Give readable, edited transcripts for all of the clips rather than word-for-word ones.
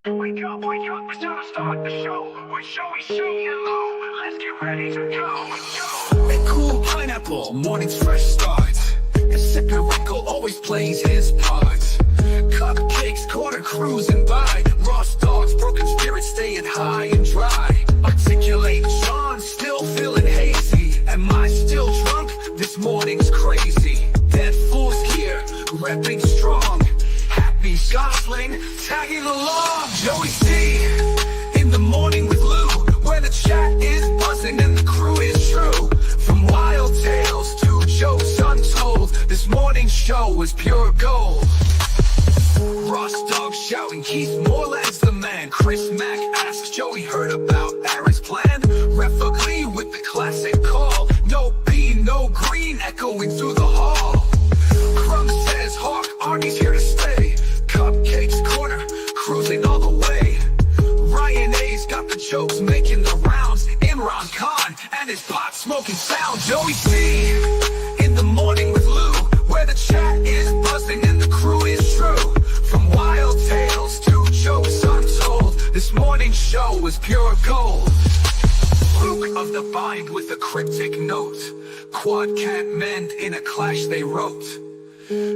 Wake up, it's time to start the show. With Joey C and Lou, let's get ready to go. A cool pineapple, morning's fresh start. And sipping Rickle always plays his part. Cupcakes, quarter cruising by. Ross dogs, broken spirits staying high and dry. Articulate John, still feeling hazy. Am I still drunk? This morning's crazy. Dead Fool's here, repping strong. Happy Gosling, tagging along. Joey C, in the morning with Lou, where the chat is buzzing and the crew is true. From wild tales to jokes untold, this morning's show was pure gold. Ross Dog shouting, Keith Moreland's the man. Chris Mack asks Joey heard about Aaron's plan. Ref Ugly with the classic call. No B, no green, echoing through the hall. Crumb says Hawk, Arnie's here to stay. Cupcakes corner, cruising all the way. Ryan A's got the jokes making the rounds. Imran Khan and his pot smoking sound. Joey C, in the morning with Lou, where the chat is buzzing and the crew is true. From wild tales to jokes untold, this morning's show was pure gold. Luke of the Bind with a cryptic note. Quad can't mend in a clash they wrote.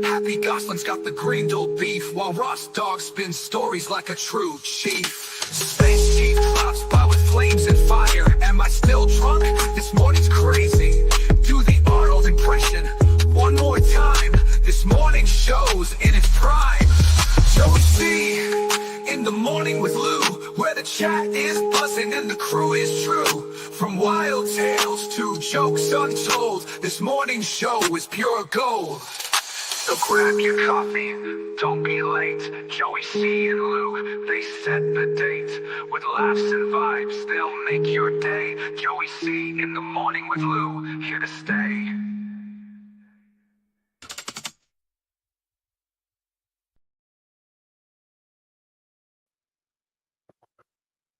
Happy Gosling's got the Greenville beef, while Ross Dog spins stories like a true chief. Space Chief clouds by with flames and fire. Am I still drunk? This morning's crazy. Do the Arnold impression one more time. This morning show's in its prime. Joey C, in the morning with Lou, where the chat is buzzing and the crew is true. From wild tales to jokes untold, this morning's show is pure gold. So grab your coffee, don't be late. Joey C and Lou, they set the date. With laughs and vibes, they'll make your day. Joey C in the morning with Lou, here to stay.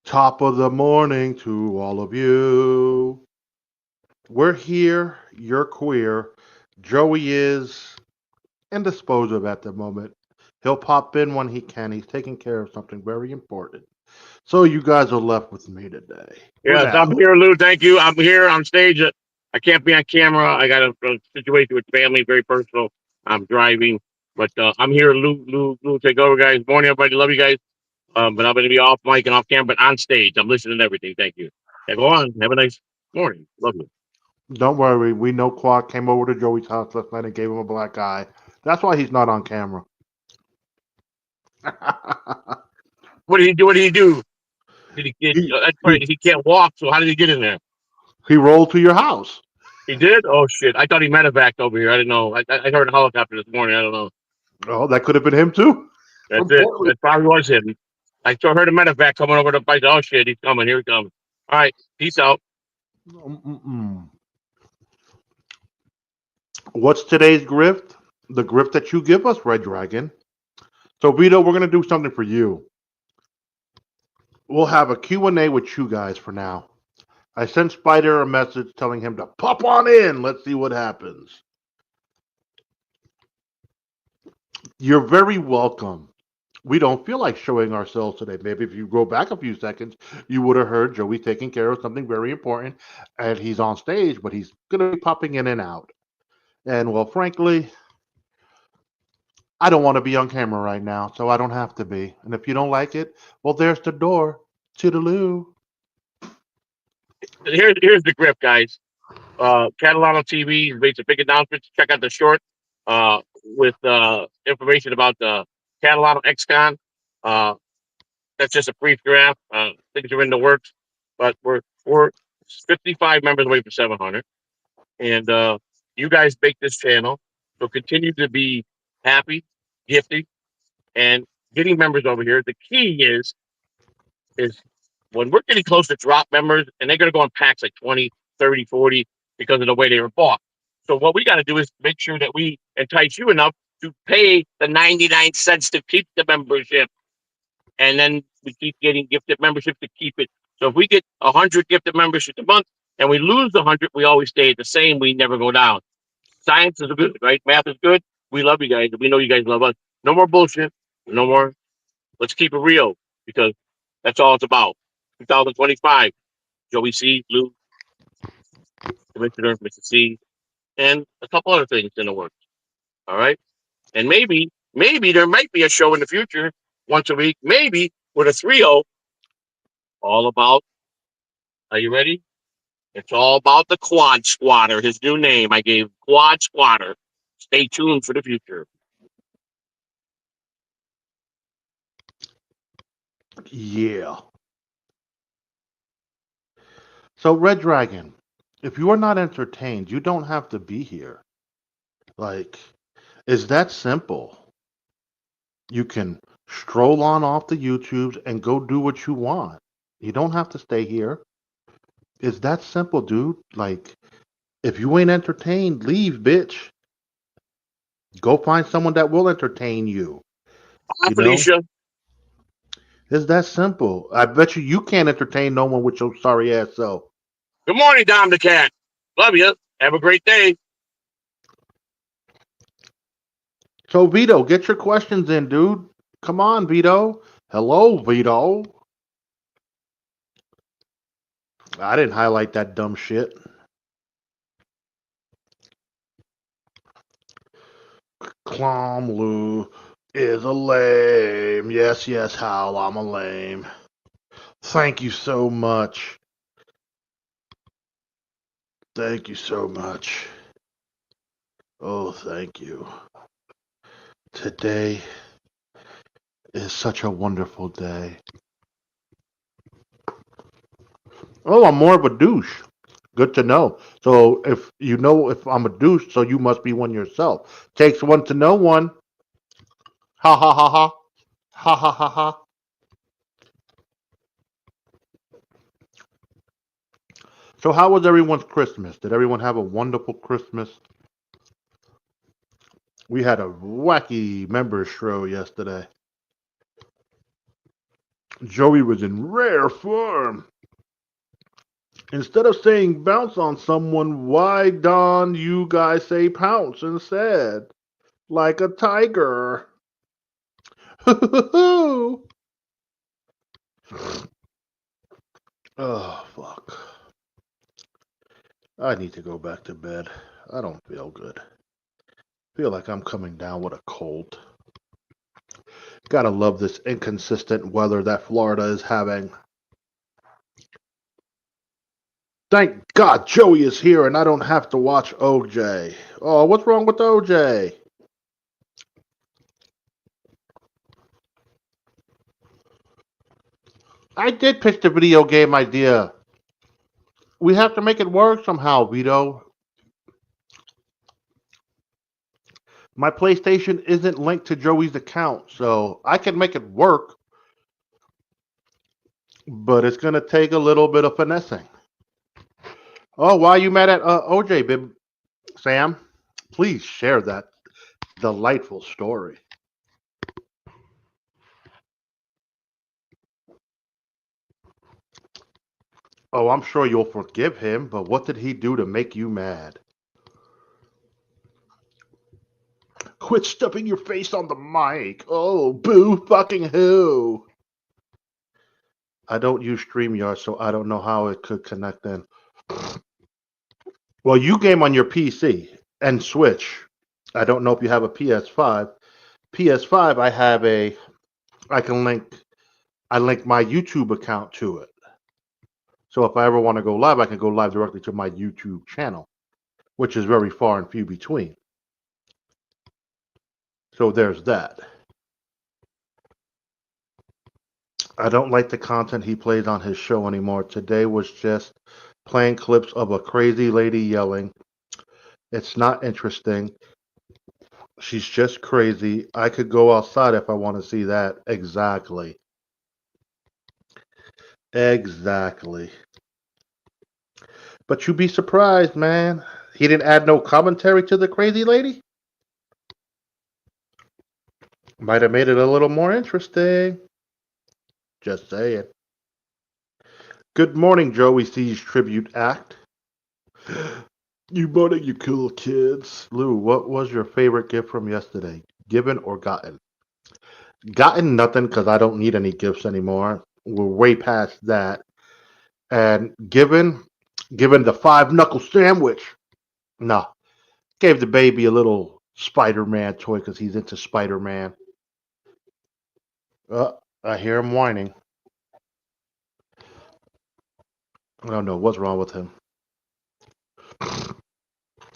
Top of the morning to all of you. We're here, you're queer. Joey is indisposed of at the moment. He'll pop in when he can. He's taking care of something very important. So you guys are left with me today. Yes, I'm here, Lou. Thank you. I'm here on stage. I can't be on camera. I got a situation with family, very personal. I'm driving, but I'm here. Lou, take over, guys. Morning, everybody. Love you guys. But I'm going to be off mic and off camera, but on stage. I'm listening to everything. Thank you. Yeah, go on. Have a nice morning. Love you. Don't worry. We know Quad came over to Joey's house last night and gave him a black eye. That's why he's not on camera. What did he do? What did he do? That's right. He can't walk, so how did he get in there? He rolled to your house. He did? Oh, shit. I thought he medevaced over here. I didn't know. I heard a helicopter this morning. I don't know. Oh, that could have been him, too. That's it. That probably was him. I heard a medevac coming over the bike. Oh, shit. He's coming. Here he comes. All right. Peace out. What's today's grift? The grift that you give us, Red Dragon. So, Vito, we're going to do something for you. We'll have a Q&A with you guys for now. I sent Spider a message telling him to pop on in. Let's see what happens. You're very welcome. We don't feel like showing ourselves today. Maybe if you go back a few seconds, you would have heard Joey taking care of something very important, and he's on stage, but he's going to be popping in and out. And, well, frankly, I don't want to be on camera right now, so I don't have to be. And if you don't like it, well, there's the door. Toodaloo. Here's the grip, guys. Catalano TV makes a big announcement. Check out the short with information about the Catalano XCon. That's just a brief draft. Things are in the works, but we're 55 members away from 700, and you guys make this channel, so continue to be happy, gifted, and getting members over here. The key is when we're getting close to drop members, and they're going to go in packs like 20, 30, 40 because of the way they were bought. So what we got to do is make sure that we entice you enough to pay the 99 cents to keep the membership. And then we keep getting gifted membership to keep it. So if we get 100 gifted memberships a month and we lose 100, we always stay the same. We never go down. Science is good, right? Math is good. We love you guys. We know you guys love us. No more bullshit. No more. Let's keep it real. because that's all it's about. 2025, Joey C, Lou, Commissioner, Mr. C, and a couple other things in the works. All right. And maybe there might be a show in the future once a week, maybe with a 3-0, all about, are you ready? It's all about the Quad Squatter, his new name I gave, Quad Squatter. Stay tuned for the future. Yeah. So, Red Dragon, if you are not entertained, you don't have to be here. Like, it's that simple. You can stroll on off the YouTubes and go do what you want. You don't have to stay here. It's that simple, dude. Like, if you ain't entertained, leave, bitch. Go find someone that will entertain you. Hi, You know? Felicia. It's that simple. I bet you can't entertain no one with your sorry ass self. Good morning, Dom the Cat. Love you. Have a great day. So, Vito, get your questions in, dude. Come on, Vito. Hello, Vito. I didn't highlight that dumb shit. Clom Lou is a lame. Yes, yes, Hal, I'm a lame. Thank you so much. Thank you so much. Oh, thank you. Today is such a wonderful day. Oh, I'm more of a douche. Good to know. So if you know if I'm a douche, so you must be one yourself. Takes one to know one. Ha ha ha ha. Ha ha ha ha. So how was everyone's Christmas? Did everyone have a wonderful Christmas? We had a wacky members show yesterday. Joey was in rare form. Instead of saying bounce on someone, why don't you guys say pounce instead? Like a tiger. Oh, fuck. I need to go back to bed. I don't feel good. Feel like I'm coming down with a cold. Gotta love this inconsistent weather that Florida is having. Thank God Joey is here and I don't have to watch OJ. Oh, what's wrong with OJ? I did pitch the video game idea. We have to make it work somehow, Vito. My PlayStation isn't linked to Joey's account, so I can make it work, but it's going to take a little bit of finessing. Oh, why are you mad at OJ, Bib? Sam? Please share that delightful story. Oh, I'm sure you'll forgive him, but what did he do to make you mad? Quit stuffing your face on the mic. Oh, boo fucking who? I don't use StreamYard, so I don't know how it could connect in. Well, you game on your PC and Switch. I don't know if you have a PS5. PS5, I link my YouTube account to it. So if I ever want to go live, I can go live directly to my YouTube channel, which is very far and few between. So there's that. I don't like the content he plays on his show anymore. Today was just playing clips of a crazy lady yelling. It's not interesting. She's just crazy. I could go outside if I want to see that. Exactly. Exactly. But you'd be surprised, man. He didn't add no commentary to the crazy lady? Might have made it a little more interesting. Just saying. Good morning, Joey C's Tribute Act. You morning, you cool kids. Lou, what was your favorite gift from yesterday? Given or gotten? Gotten nothing because I don't need any gifts anymore. We're way past that. And given the five knuckle sandwich. No, gave the baby a little Spider-Man toy because he's into Spider-Man. I hear him whining. I don't know what's wrong with him.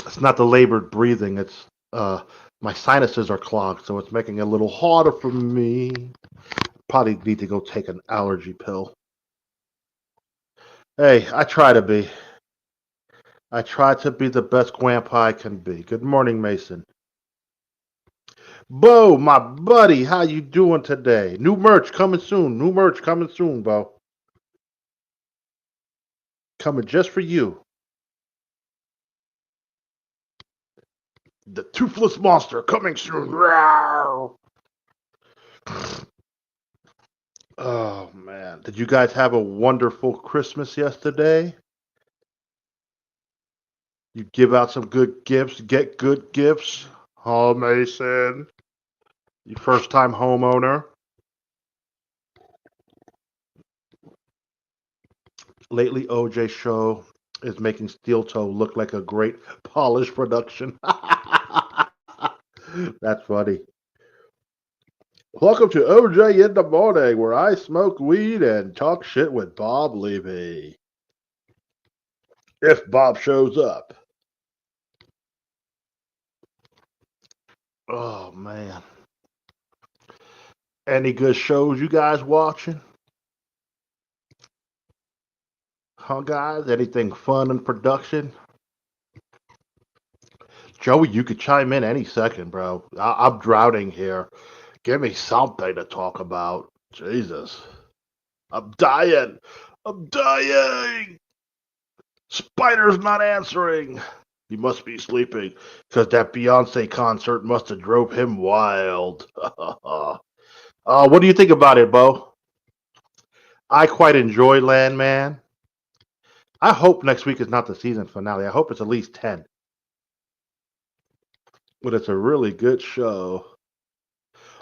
It's not the labored breathing. It's my sinuses are clogged, so it's making it a little harder for me. Probably need to go take an allergy pill. Hey, I try to be. I try to be the best grandpa I can be. Good morning, Mason. Bo, my buddy, how you doing today? New merch coming soon. New merch coming soon, Bo. Coming just for you. The toothless monster coming soon. Rawr. Oh man, did you guys have a wonderful Christmas yesterday? You give out some good gifts, get good gifts. Oh, Mason, you first time homeowner. Lately, OJ show is making Steel Toe look like a great polished production. That's funny. Welcome to OJ in the morning, where I smoke weed and talk shit with Bob Levy. If Bob shows up. Oh man. Any good shows you guys watching? Huh, guys? Anything fun in production? Joey, you could chime in any second, bro. I'm drowning here. Give me something to talk about. Jesus. I'm dying. I'm dying. Spider's not answering. He must be sleeping because that Beyonce concert must have drove him wild. What do you think about it, Bo? I quite enjoy Landman. I hope next week is not the season finale. I hope it's at least 10. But it's a really good show.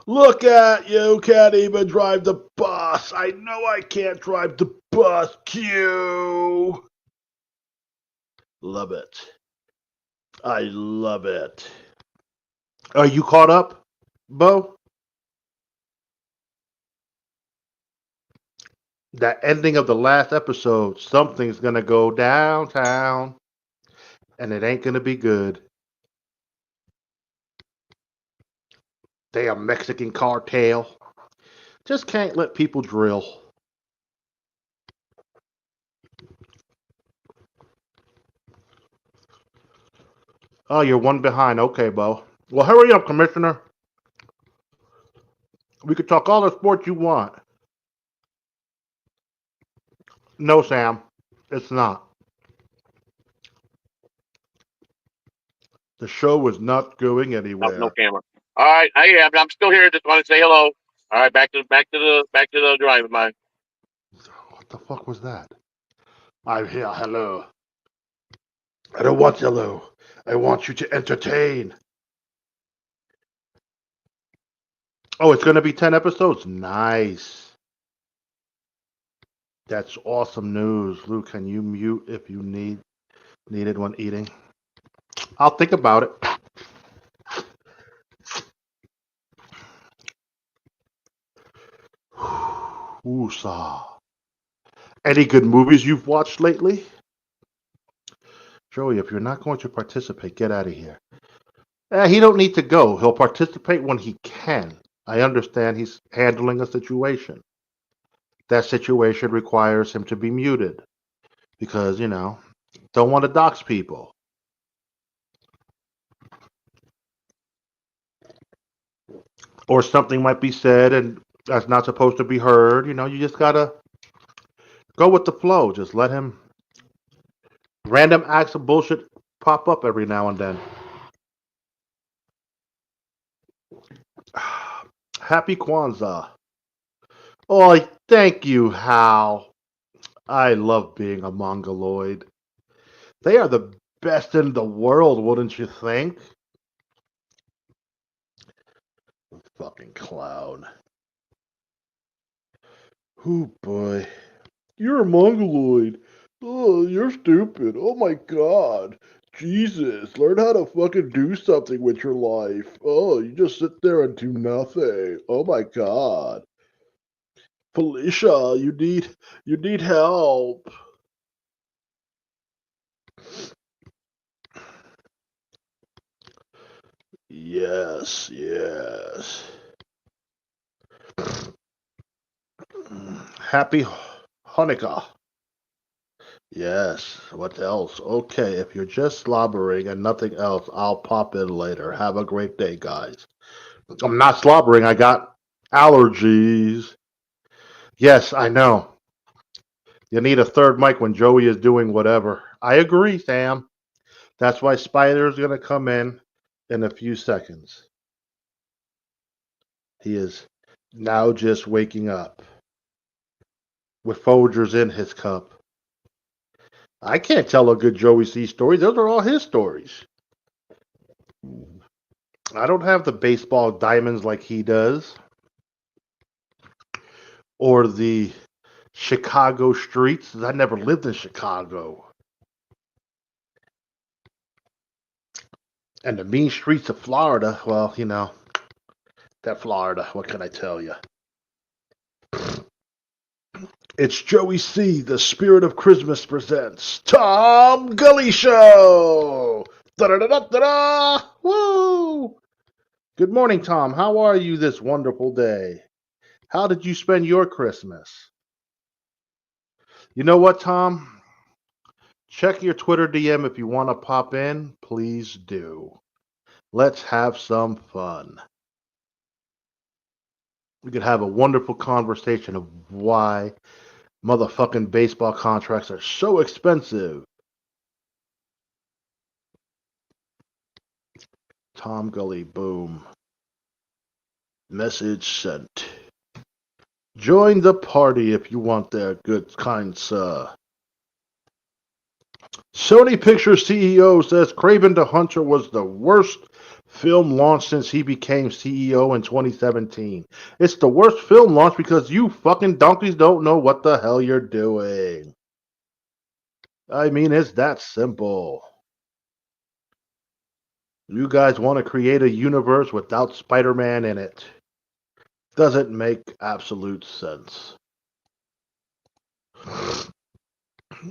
Look at you, can't even drive the bus. I know I can't drive the bus. Q. Love it. I love it. Are you caught up, Bo? That ending of the last episode, something's gonna go downtown, and it ain't gonna be good. Damn Mexican cartel. Just can't let people drill. Oh, you're one behind. Okay, Bo. Well, hurry up, Commissioner. We could talk all the sports you want. No, Sam, it's not. The show is not going Oh, no anywhere. camera. All right, I'm still here. Just want to say hello. All right, back to the drive, mine. What the fuck was that? I'm here. Hello. I don't want hello. I want you to entertain. Oh, it's going to be 10 episodes? Nice. That's awesome news. Luke, can you mute if you needed when eating? I'll think about it. Woosah. Any good movies you've watched lately? Joey, if you're not going to participate, get out of here. He don't need to go. He'll participate when he can. I understand he's handling a situation. That situation requires him to be muted because, don't want to dox people. Or something might be said and that's not supposed to be heard. You just got to go with the flow. Just let him. Random acts of bullshit pop up every now and then. Happy Kwanzaa. Oh, thank you, Hal. I love being a Mongoloid. They are the best in the world, wouldn't you think? Fucking clown. Oh boy. You're a mongoloid. Oh, you're stupid. Oh my god. Jesus, learn how to fucking do something with your life. Oh, you just sit there and do nothing. Oh my god. Felicia, you need help. Yes, yes. Happy Hanukkah. Yes, what else? Okay, if you're just slobbering and nothing else, I'll pop in later. Have a great day, guys. I'm not slobbering, I got allergies. Yes, I know. You need a third mic when Joey is doing whatever. I agree, Sam. That's why Spider's going to come in a few seconds. He is now just waking up with Folgers in his cup. I can't tell a good Joey C story. Those are all his stories. I don't have the baseball diamonds like he does, or the Chicago streets. I never lived in Chicago. And the mean streets of Florida, well, that Florida, what can I tell you? It's Joey C., the Spirit of Christmas presents Tom Gully Show! Da-da-da-da-da-da! Woo! Good morning, Tom. How are you this wonderful day? How did you spend your Christmas? You know what, Tom? Check your Twitter DM if you want to pop in. Please do. Let's have some fun. We could have a wonderful conversation of why motherfucking baseball contracts are so expensive. Tom Gully, boom. Message sent. Join the party if you want there, good kind sir. Sony Pictures CEO says Kraven the Hunter was the worst film launch since he became CEO in 2017. It's the worst film launch because you fucking donkeys don't know what the hell you're doing. I mean, it's that simple. You guys want to create a universe without Spider-Man in it. Doesn't make absolute sense.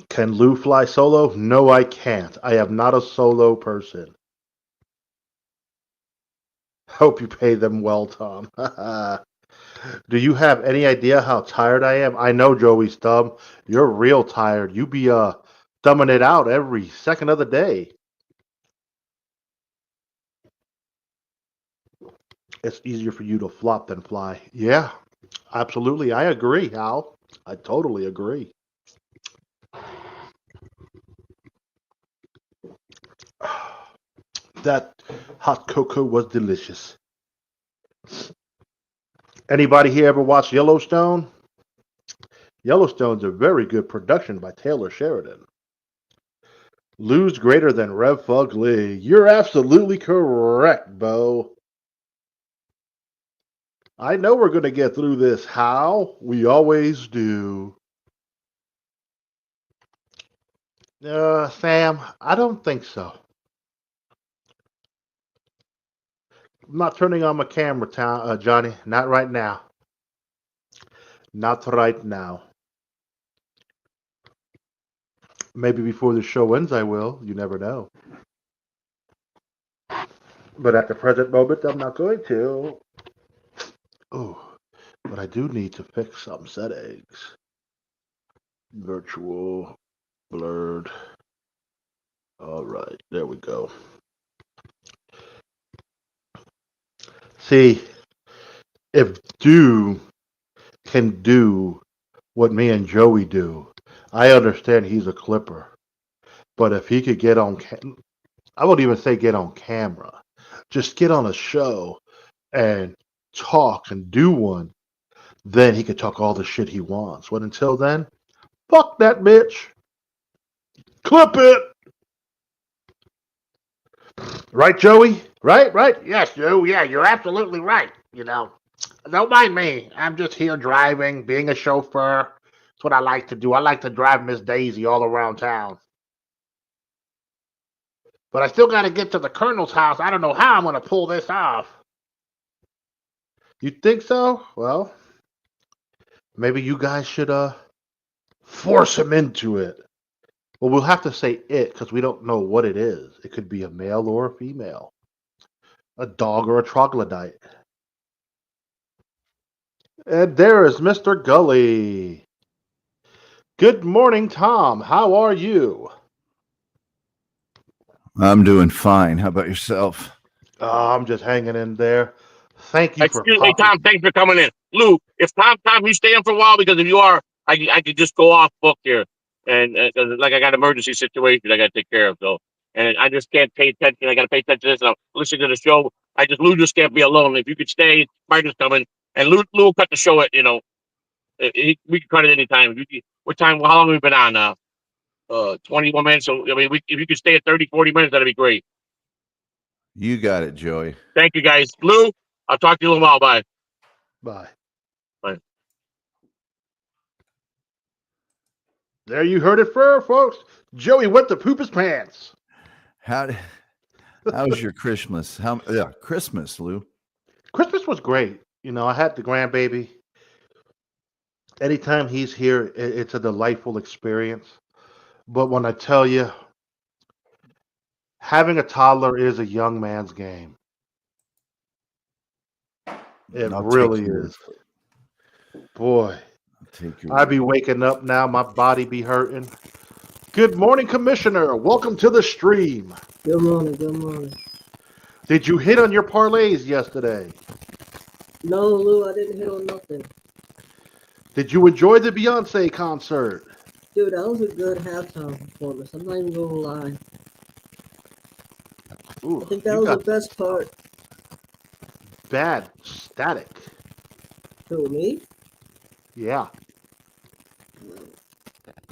Can Lou fly solo? No, I can't. I am not a solo person. Hope you pay them well, Tom. Do you have any idea how tired I am? I know, Joey Stubb. You're real tired. You be thumbing it out every second of the day. It's easier for you to flop than fly. Yeah, absolutely. I agree, Hal. I totally agree. That hot cocoa was delicious. Anybody here ever watched Yellowstone? Yellowstone's a very good production by Taylor Sheridan. Lou's greater than Rev Fug Lee. You're absolutely correct, Bo. I know we're going to get through this. How? We always do. Sam, I don't think so. I'm not turning on my camera, Johnny. Not right now. Not right now. Maybe before the show ends, I will. You never know. But at the present moment, I'm not going to. Oh, but I do need to fix some settings. Virtual, blurred. All right, there we go. See, if Do can do what me and Joey do, I understand he's a Clipper. But if he could get on, I won't even say get on camera, just get on a show and talk and do one, then he could talk all the shit he wants. But until then, fuck that bitch. Clip it. Right, Joey? Right? Yes, Joe. Yeah, you're absolutely right. Don't mind me. I'm just here driving, being a chauffeur. That's what I like to do. I like to drive Miss Daisy all around town. But I still got to get to the Colonel's house. I don't know how I'm going to pull this off. You think so? Well, maybe you guys should force him into it. Well, we'll have to say it because we don't know what it is. It could be a male or a female, a dog or a troglodyte. And there is Mr. Gully. Good morning, Tom. How are you? I'm doing fine. How about yourself? I'm just hanging in there. Thank you for Excuse me, popping. Tom. Thanks for coming in. Lou, if Tom, you stay in for a while because if you are, I could just go off book here, and like I got an emergency situation I got to take care of. So, and I just can't pay attention. I got to pay attention to this. And I'm listening to the show. Lou just can't be alone. If you could stay, Martin's coming, and Lou will cut the show at we can cut it anytime. What time? How long have we been on? 21 minutes. So I mean, if you could stay at 30, 40 minutes, that'd be great. You got it, Joey. Thank you, guys. Lou, I'll talk to you in a little while. Bye. Bye. Bye. There you heard it first, folks. Joey went to poop his pants. How's your Christmas? Christmas, Lou. Christmas was great. I had the grandbaby. Anytime he's here, it's a delightful experience. But when I tell you, having a toddler is a young man's game. It really is. Boy, I'd be waking up now. My body be hurting. Good morning, Commissioner. Welcome to the stream. Good morning. Good morning. Did you hit on your parlays yesterday? No, Lou, I didn't hit on nothing. Did you enjoy the Beyonce concert? Dude, that was a good halftime performance. I'm not even gonna lie. Ooh, I think that was the best part. Bad static. Who, me? Yeah.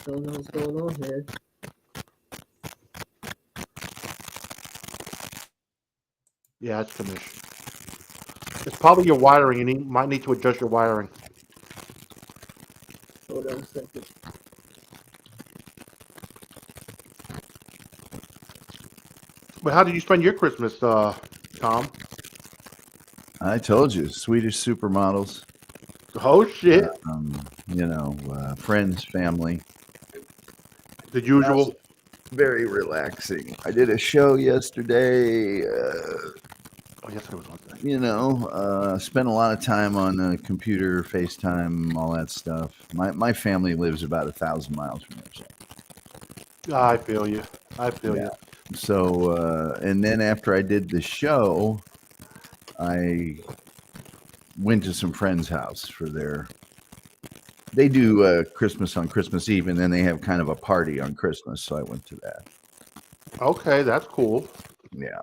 Don't know what's going on here. Yeah, it's commission. It's probably your wiring. You might need to adjust your wiring. Hold on a second. But how did you spend your Christmas, Tom? I told you, Swedish supermodels. Oh, shit. Friends, family. The usual. Very relaxing. I did a show yesterday. Yesterday was one thing. Spent a lot of time on the computer, FaceTime, all that stuff. My family lives about 1,000 miles from here. So. I feel you. You. So, and then after I did the show, I went to some friend's house for they do Christmas on Christmas Eve, and then they have kind of a party on Christmas. So I went to that. Okay, that's cool. Yeah.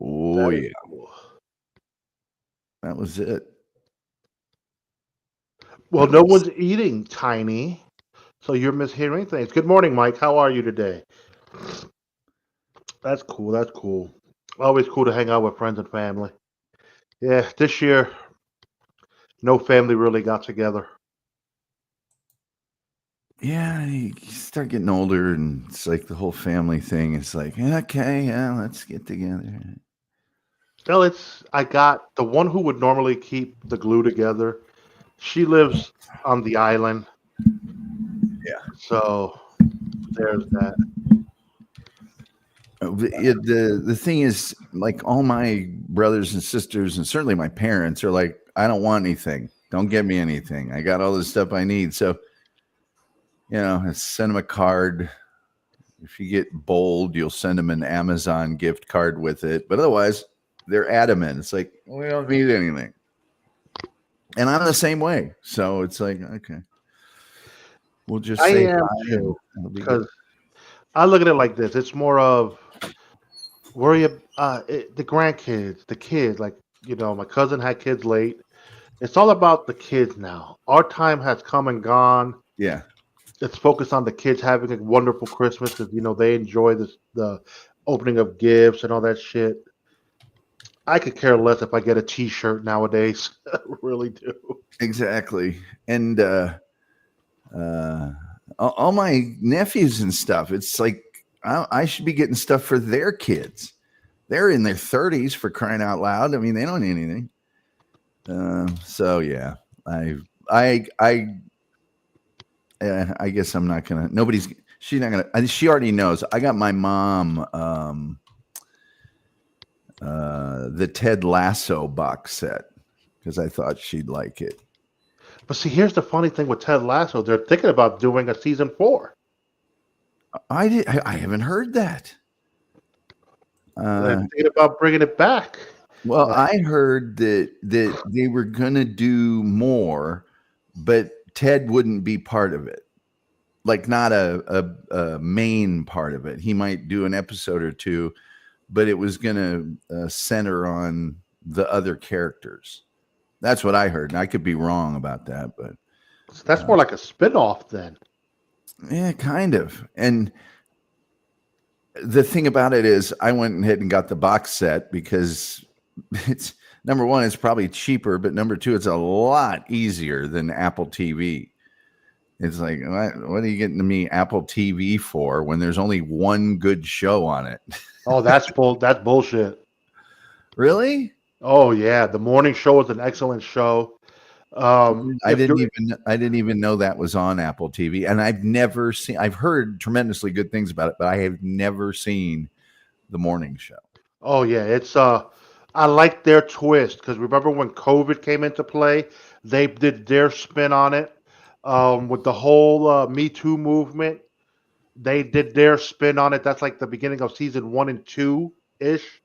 Oh, yeah. Cool. That was it. Well, no one's eating, Tiny. So you're mishearing things. Good morning, Mike. How are you today? That's cool. That's cool. Always cool to hang out with friends and family. Yeah, this year, no family really got together. Yeah, you start getting older, and it's like the whole family thing. It's like, okay, yeah, let's get together. Well, I got the one who would normally keep the glue together. She lives on the island. Yeah. So there's that. The thing is, like, all my brothers and sisters, and certainly my parents, are like, I don't want anything. Don't get me anything. I got all the stuff I need. So, I send them a card. If you get bold, you'll send them an Amazon gift card with it. But otherwise, they're adamant. It's like, we don't need anything. And I'm the same way. So it's like, okay. We'll just say I am too, because I look at it like this. It's more of worry about the grandkids, the kids. Like, my cousin had kids late. It's all about the kids now. Our time has come and gone. Yeah. Let's focus on the kids having a wonderful Christmas because, they enjoy the opening of gifts and all that shit. I could care less if I get a T-shirt nowadays. I really do. Exactly. And all my nephews and stuff, it's like I should be getting stuff for their kids. They're in their 30s, for crying out loud. I mean, they don't need anything. So yeah, I guess I'm not gonna. She's not gonna. She already knows. I got my mom the Ted Lasso box set because I thought she'd like it. But see, here's the funny thing with Ted Lasso. They're thinking about doing a season 4. I haven't heard that. They're thinking about bringing it back. Well, I heard that they were gonna do more, but Ted wouldn't be part of it. Like not a main part of it. He might do an episode or two, but it was gonna center on the other characters. That's what I heard. And I could be wrong about that, but So that's more like a spin-off then. yeah, kind of. And the thing about it is I went ahead and got the box set because it's number one, it's probably cheaper, but number two, it's a lot easier than Apple TV. It's like, what are you getting to me Apple TV for when there's only one good show on it? Oh, that's bullshit. Really? Oh yeah, the morning show is an excellent show. I didn't even know that was on Apple TV, and I've heard tremendously good things about it, but I have never seen the morning show. Oh yeah, it's I like their twist because remember when COVID came into play, they did their spin on it. With the whole Me Too movement, they did their spin on it. That's like the beginning of season 1 and 2 ish.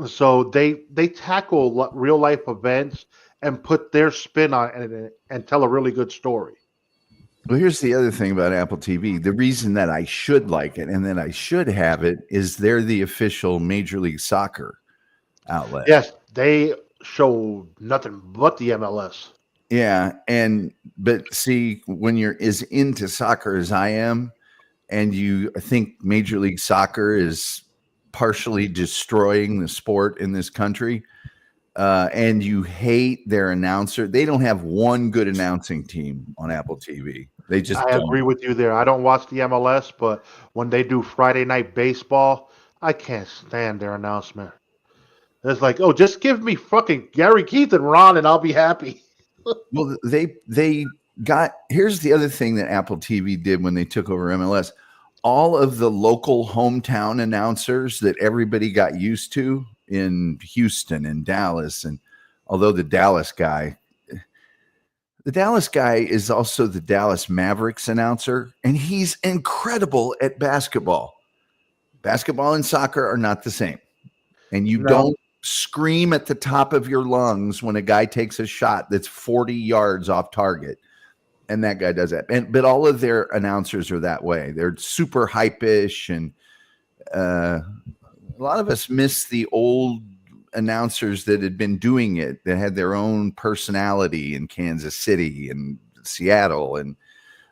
So they tackle real life events and put their spin on it and tell a really good story. Well, here's the other thing about Apple TV. The reason that I should like it and that I should have it is they're the official Major League Soccer outlet. Yes, they show nothing but the MLS. Yeah, but see, when you're as into soccer as I am, and you think Major League Soccer is partially destroying the sport in this country, and you hate their announcer, they don't have one good announcing team on Apple TV. They just I agree with you there. I don't watch the MLS, but when they do Friday Night Baseball, I can't stand their announcement. It's like, oh, just give me fucking Gary Keith and Ron, and I'll be happy. Well, they got. Here's the other thing that Apple TV did when they took over MLS. All of the local hometown announcers that everybody got used to in Houston and Dallas, and although the Dallas guy is also the Dallas Mavericks announcer, and he's incredible at basketball. Basketball and soccer are not the same, and you don't scream at the top of your lungs when a guy takes a shot that's 40 yards off target. And that guy does that. But all of their announcers are that way. They're super hype-ish. And a lot of us miss the old announcers that had been doing it, that had their own personality in Kansas City and Seattle and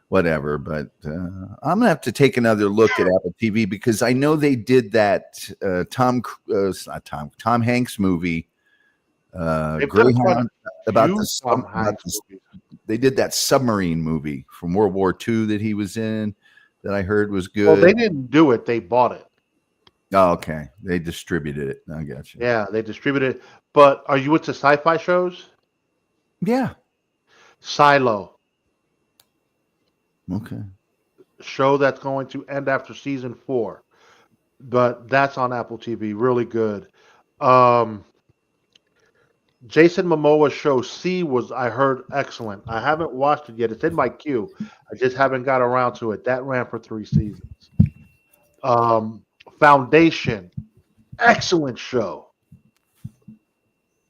whatever. But I'm gonna have to take another look at Apple TV because I know they did that Tom Hanks movie, Greyhound, they did that submarine movie from World War II that he was in that I heard was good. Well, they didn't do it; they bought it. Oh, okay. They distributed it. I got you. Yeah, they distributed it. But are you into sci-fi shows? Yeah. Silo. Okay. Show that's going to end after season 4, but that's on Apple TV. Really good. Jason Momoa's show C was, I heard, excellent. I haven't watched it yet. It's in my queue. I just haven't got around to it. That ran for 3 seasons. Foundation, excellent show.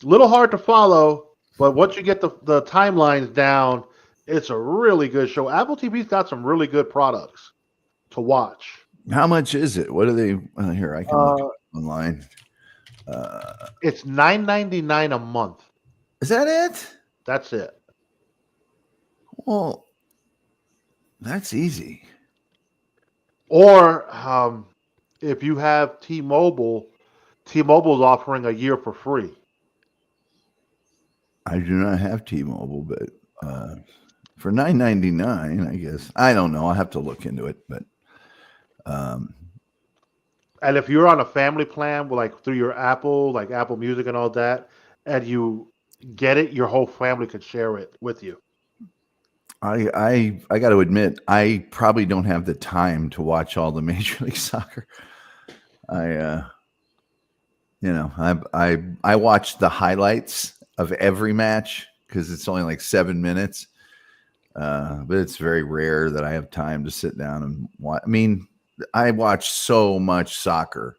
Little hard to follow, but once you get the timelines down, it's a really good show. Apple TV's got some really good products to watch. How much is it? What are they? Here, I can look it online. It's $9.99 a month. Is that it? That's it. Well, that's easy. Or if you have T-Mobile, T-Mobile's offering a year for free. I do not have T-Mobile, but for $9.99, I guess. I don't know. I'll have to look into it, but And if you're on a family plan, like through your Apple, like Apple Music and all that, and you get it, your whole family could share it with you. I got to admit, I probably don't have the time to watch all the Major League Soccer. I watch the highlights of every match because it's only like 7 minutes. But it's very rare that I have time to sit down and watch. I mean, I watch so much soccer.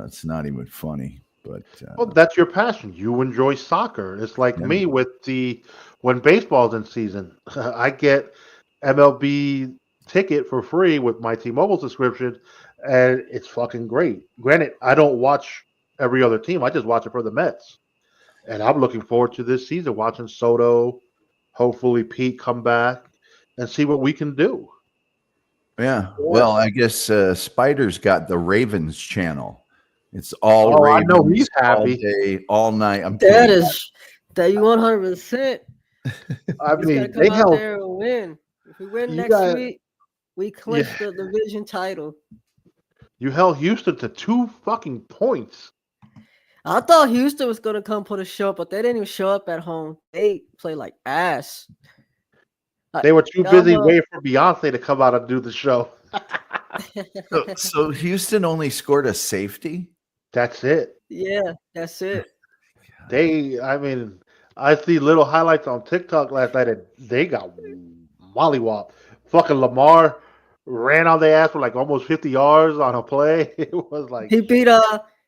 It's not even funny. But Well, that's your passion. You enjoy soccer. It's like me with when baseball's in season. I get MLB ticket for free with my T-Mobile subscription, and it's fucking great. Granted, I don't watch every other team. I just watch it for the Mets, and I'm looking forward to this season watching Soto. Hopefully, Pete come back and see what we can do. yeah, well, I guess Spider's got the Ravens channel. It's all Oh, I Ravens know he's all happy. day, all night. I'm That kidding. is that you 100%. I He's mean, gotta they come out held. there and win. If we win You next got week, we clinch the division title. you held Houston to 2 fucking points. I thought Houston was gonna come put a show up, but they didn't even show up at home. They play like ass. They were too Y'all busy know- waiting for Beyonce to come out and do the show. So Houston only scored a safety. That's it. Yeah, that's it. I see little highlights on TikTok last night and they got mollywop. Fucking Lamar ran on their ass for like almost 50 yards on a play. It was like He beat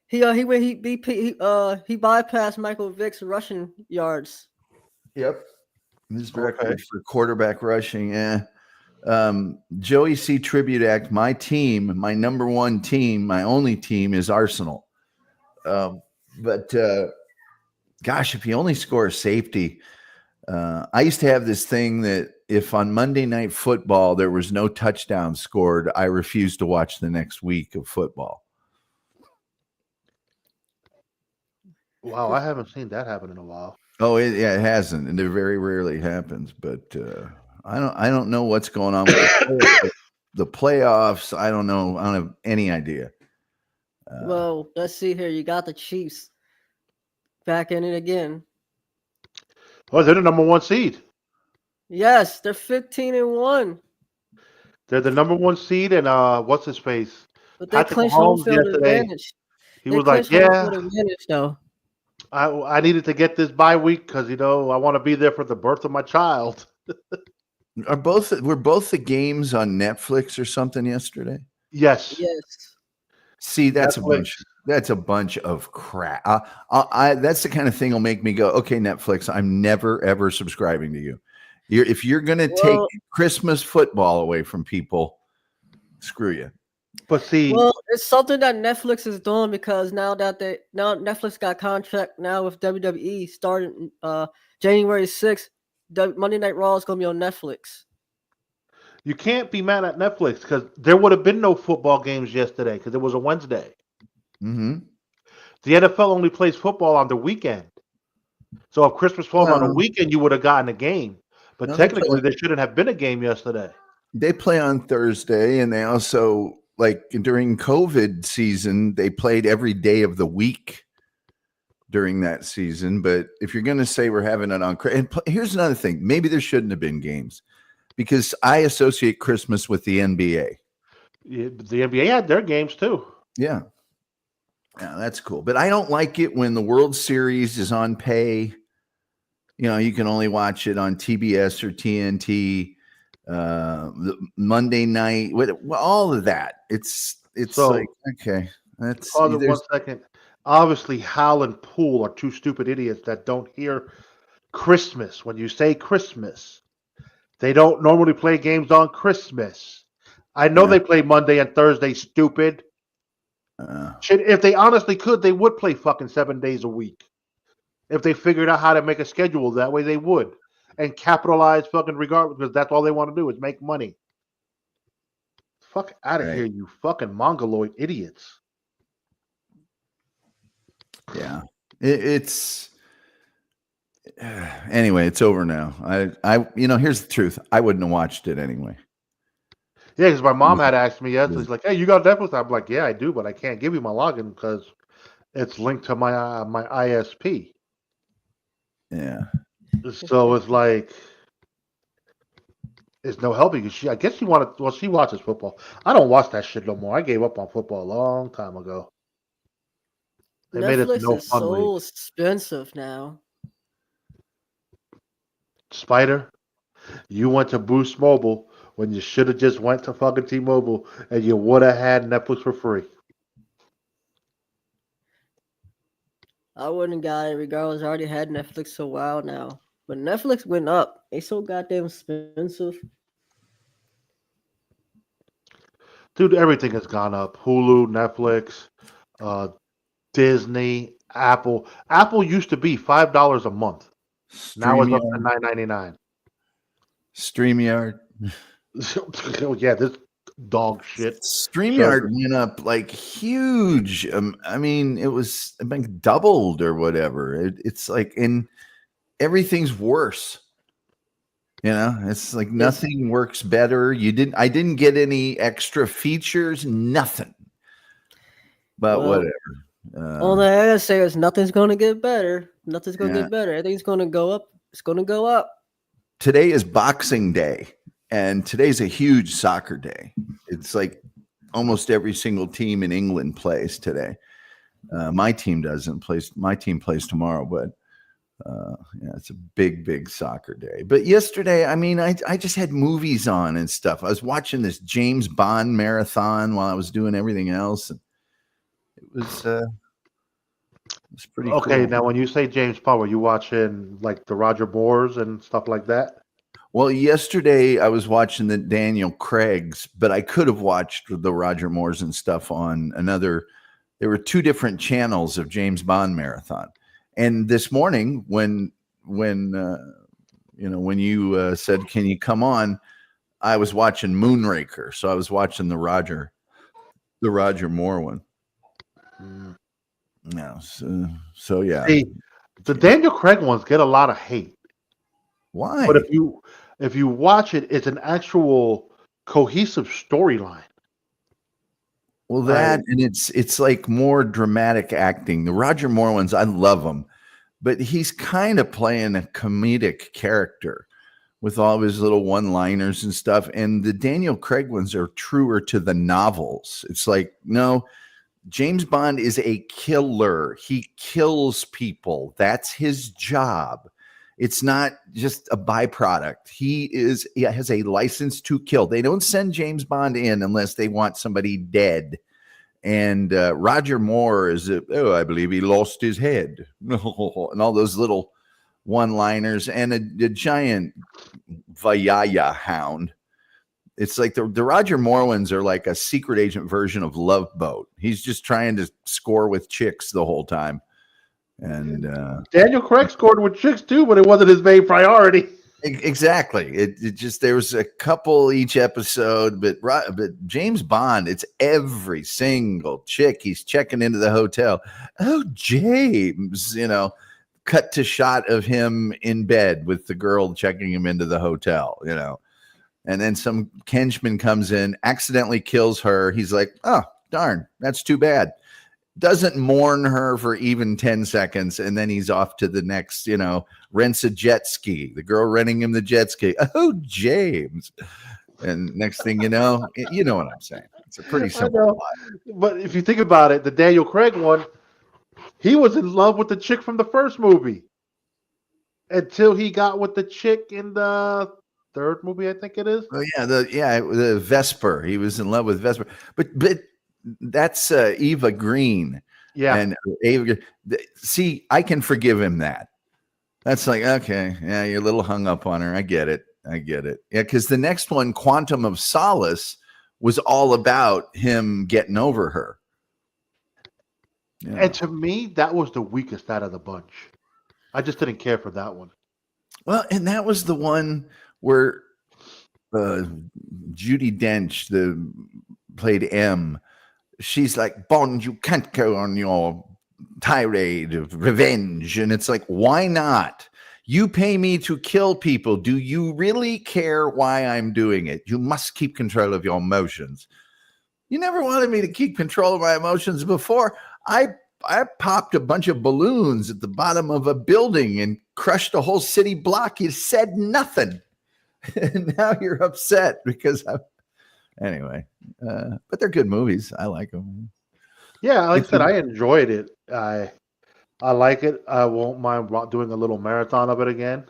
he bypassed Michael Vick's rushing yards. Yep. His record for quarterback rushing. Joey C. Tribute Act. My team, my number one team, my only team is Arsenal. But gosh, if you only score a safety, I used to have this thing that if on Monday Night Football there was no touchdown scored, I refused to watch the next week of football. Wow, I haven't seen that happen in a while. Oh, it hasn't, and it very rarely happens. But I don't know what's going on with the playoffs. I don't know. I don't have any idea. Well, let's see here. You got the Chiefs back in it again. Oh, they're the number 1 seed. Yes, they're 15-1. They're the number 1 seed, and what's his face? But they Patrick clinched home Mahomes field yesterday, advantage. He They was like, clinched home "Yeah, field advantage, though. I needed to get this bye week because I want to be there for the birth of my child." Were both the games on Netflix or something yesterday? Yes. Yes. See, that's Netflix. a bunch of crap. That's the kind of thing will make me go, okay, Netflix, I'm never ever subscribing to you. If you're going to take Christmas football away from people, screw you. But see, Well, it's something that Netflix is doing because now Netflix got contract now with WWE starting January 6th. Monday Night Raw is going to be on Netflix. you can't be mad at Netflix because there would have been no football games yesterday because it was a Wednesday. Mm-hmm. The NFL only plays football on the weekend. So if Christmas falls on a weekend, you would have gotten a game. But No, technically, there shouldn't have been a game yesterday. They play on Thursday, and they also, like during COVID season, they played every day of the week during that season. But if you're going to say we're having it on, and here's another thing, maybe there shouldn't have been games because I associate Christmas with the NBA. The NBA had their games too. Yeah, that's cool. But I don't like it when the World Series is on pay. You know, you can only watch it on TBS or TNT. The Monday night, all of that. It's So- like, okay, that's Pause it 1 second. Obviously, Hal and Poole are 2 stupid idiots that don't hear Christmas. When you say Christmas, they don't normally play games on Christmas. I know they play Monday and Thursday, stupid. If they honestly could, they would play fucking 7 days a week. If they figured out how to make a schedule that way, they would. And capitalize fucking regardless, because that's all they want to do is make money. Fuck out of here, you fucking mongoloid idiots. Yeah, it's anyway. It's over now. Here's the truth. I wouldn't have watched it anyway. Yeah, because my mom had asked me yesterday. She's like, "Hey, you got Netflix?" I'm like, "Yeah, I do, but I can't give you my login because it's linked to my ISP." Yeah. So it's like, it's no helping. I guess she wanted. Well, she watches football. I don't watch that shit no more. I gave up on football a long time ago. They made it Netflix no is fun so league. expensive now. Spider, you went to Boost Mobile when you should have just went to fucking T-Mobile, and you would have had Netflix for free. I wouldn't have got it regardless. I already had Netflix for a while now. But Netflix went up. They so goddamn expensive. Dude, everything has gone up. Hulu, Netflix, uh, Disney, Apple. Apple used to be $5 a month. Now it's up to StreamYard. $9.99. StreamYard. Yeah, this dog shit. StreamYard went up like huge. I mean, it was like doubled or whatever. It's like, and everything's worse. It's like nothing works better. I didn't get any extra features, nothing. But whatever. All I gotta say is nothing's gonna get better. Nothing's gonna get better. Everything's gonna go up. It's gonna go up. Today is Boxing Day, and today's a huge soccer day. It's like almost every single team in England plays today. My team doesn't play. My team plays tomorrow, but it's a big soccer day. But yesterday, I mean, I just had movies on and stuff. I was watching this James Bond marathon while I was doing everything else. And it was pretty Okay, cool. now when you say James Bond, were you watching like the Roger Moores and stuff like that? Well, yesterday I was watching the Daniel Craig's, but I could have watched the Roger Moores and stuff on another. There were two different channels of James Bond marathon. And this morning, when you said, "Can you come on?" I was watching Moonraker, so I was watching the Roger Moore one. No, so yeah. See, the Daniel Craig ones get a lot of hate. Why? But if you watch it, it's an actual cohesive storyline. Well, and it's like more dramatic acting. The Roger Moore ones, I love them, but he's kind of playing a comedic character with all of his little one-liners and stuff. And the Daniel Craig ones are truer to the novels. It's like, no, James Bond is a killer. He kills people. That's his job. It's not just a byproduct. He has a license to kill. They don't send James Bond in unless they want somebody dead. And Roger Moore is, I believe he lost his head. And all those little one-liners and a giant Vayaya hound. It's like the Roger Moore ones are like a secret agent version of Love Boat. He's just trying to score with chicks the whole time. And Daniel Craig scored with chicks too, but it wasn't his main priority. Exactly. It just, there was a couple each episode, but James Bond, it's every single chick he's checking into the hotel. Oh, James, cut to shot of him in bed with the girl checking him into the hotel, and then some henchman comes in, accidentally kills her. He's like, oh, darn, that's too bad. Doesn't mourn her for even 10 seconds. And then he's off to the next, rents a jet ski. The girl renting him the jet ski. Oh, James. And next thing you know what I'm saying. It's a pretty simple plot. But if you think about it, the Daniel Craig one, he was in love with the chick from the first movie until he got with the chick in the third movie, I think it is. Oh yeah, the Vesper. He was in love with Vesper, but that's Eva Green. Yeah, and Eva. See, I can forgive him that. That's like, okay, yeah, you're a little hung up on her. I get it. Yeah, because the next one, Quantum of Solace, was all about him getting over her. Yeah. And to me, that was the weakest out of the bunch. I just didn't care for that one. Well, and that was the one where Judi Dench, played M. She's like, Bond, you can't go on your tirade of revenge. And it's like, why not? You pay me to kill people. Do you really care why I'm doing it? You must keep control of your emotions. You never wanted me to keep control of my emotions before. I popped a bunch of balloons at the bottom of a building and crushed a whole city block. You said nothing. And now you're upset because anyway, but they're good movies. I like them. Yeah, like I said, I enjoyed it. I like it. I won't mind doing a little marathon of it again.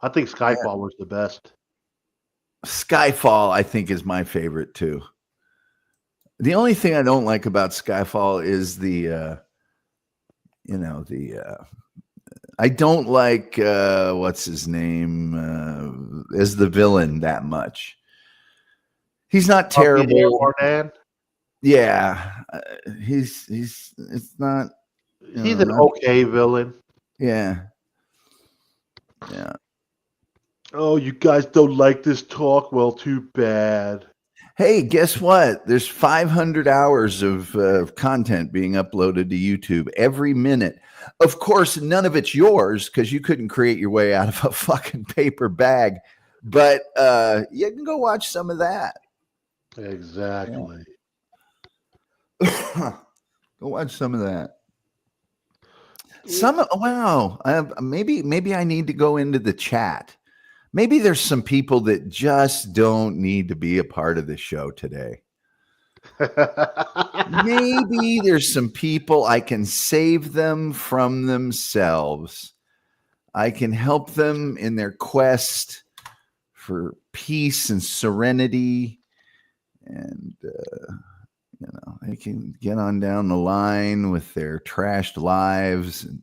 I think Skyfall was the best. Skyfall, I think, is my favorite too. The only thing I don't like about Skyfall is I don't like what's his name as the villain that much. He's not terrible. Yeah, it's not. He's an okay villain. Yeah. Oh, you guys don't like this talk? Well, too bad. Hey, guess what? There's 500 hours of content being uploaded to YouTube every minute. Of course, none of it's yours because you couldn't create your way out of a fucking paper bag. But you can go watch some of that. Exactly. Yeah. Go watch some of that. Maybe I need to go into the chat. Maybe there's some people that just don't need to be a part of the show today. Maybe there's some people I can save them from themselves. I can help them in their quest for peace and serenity. And, they can get on down the line with their trashed lives. And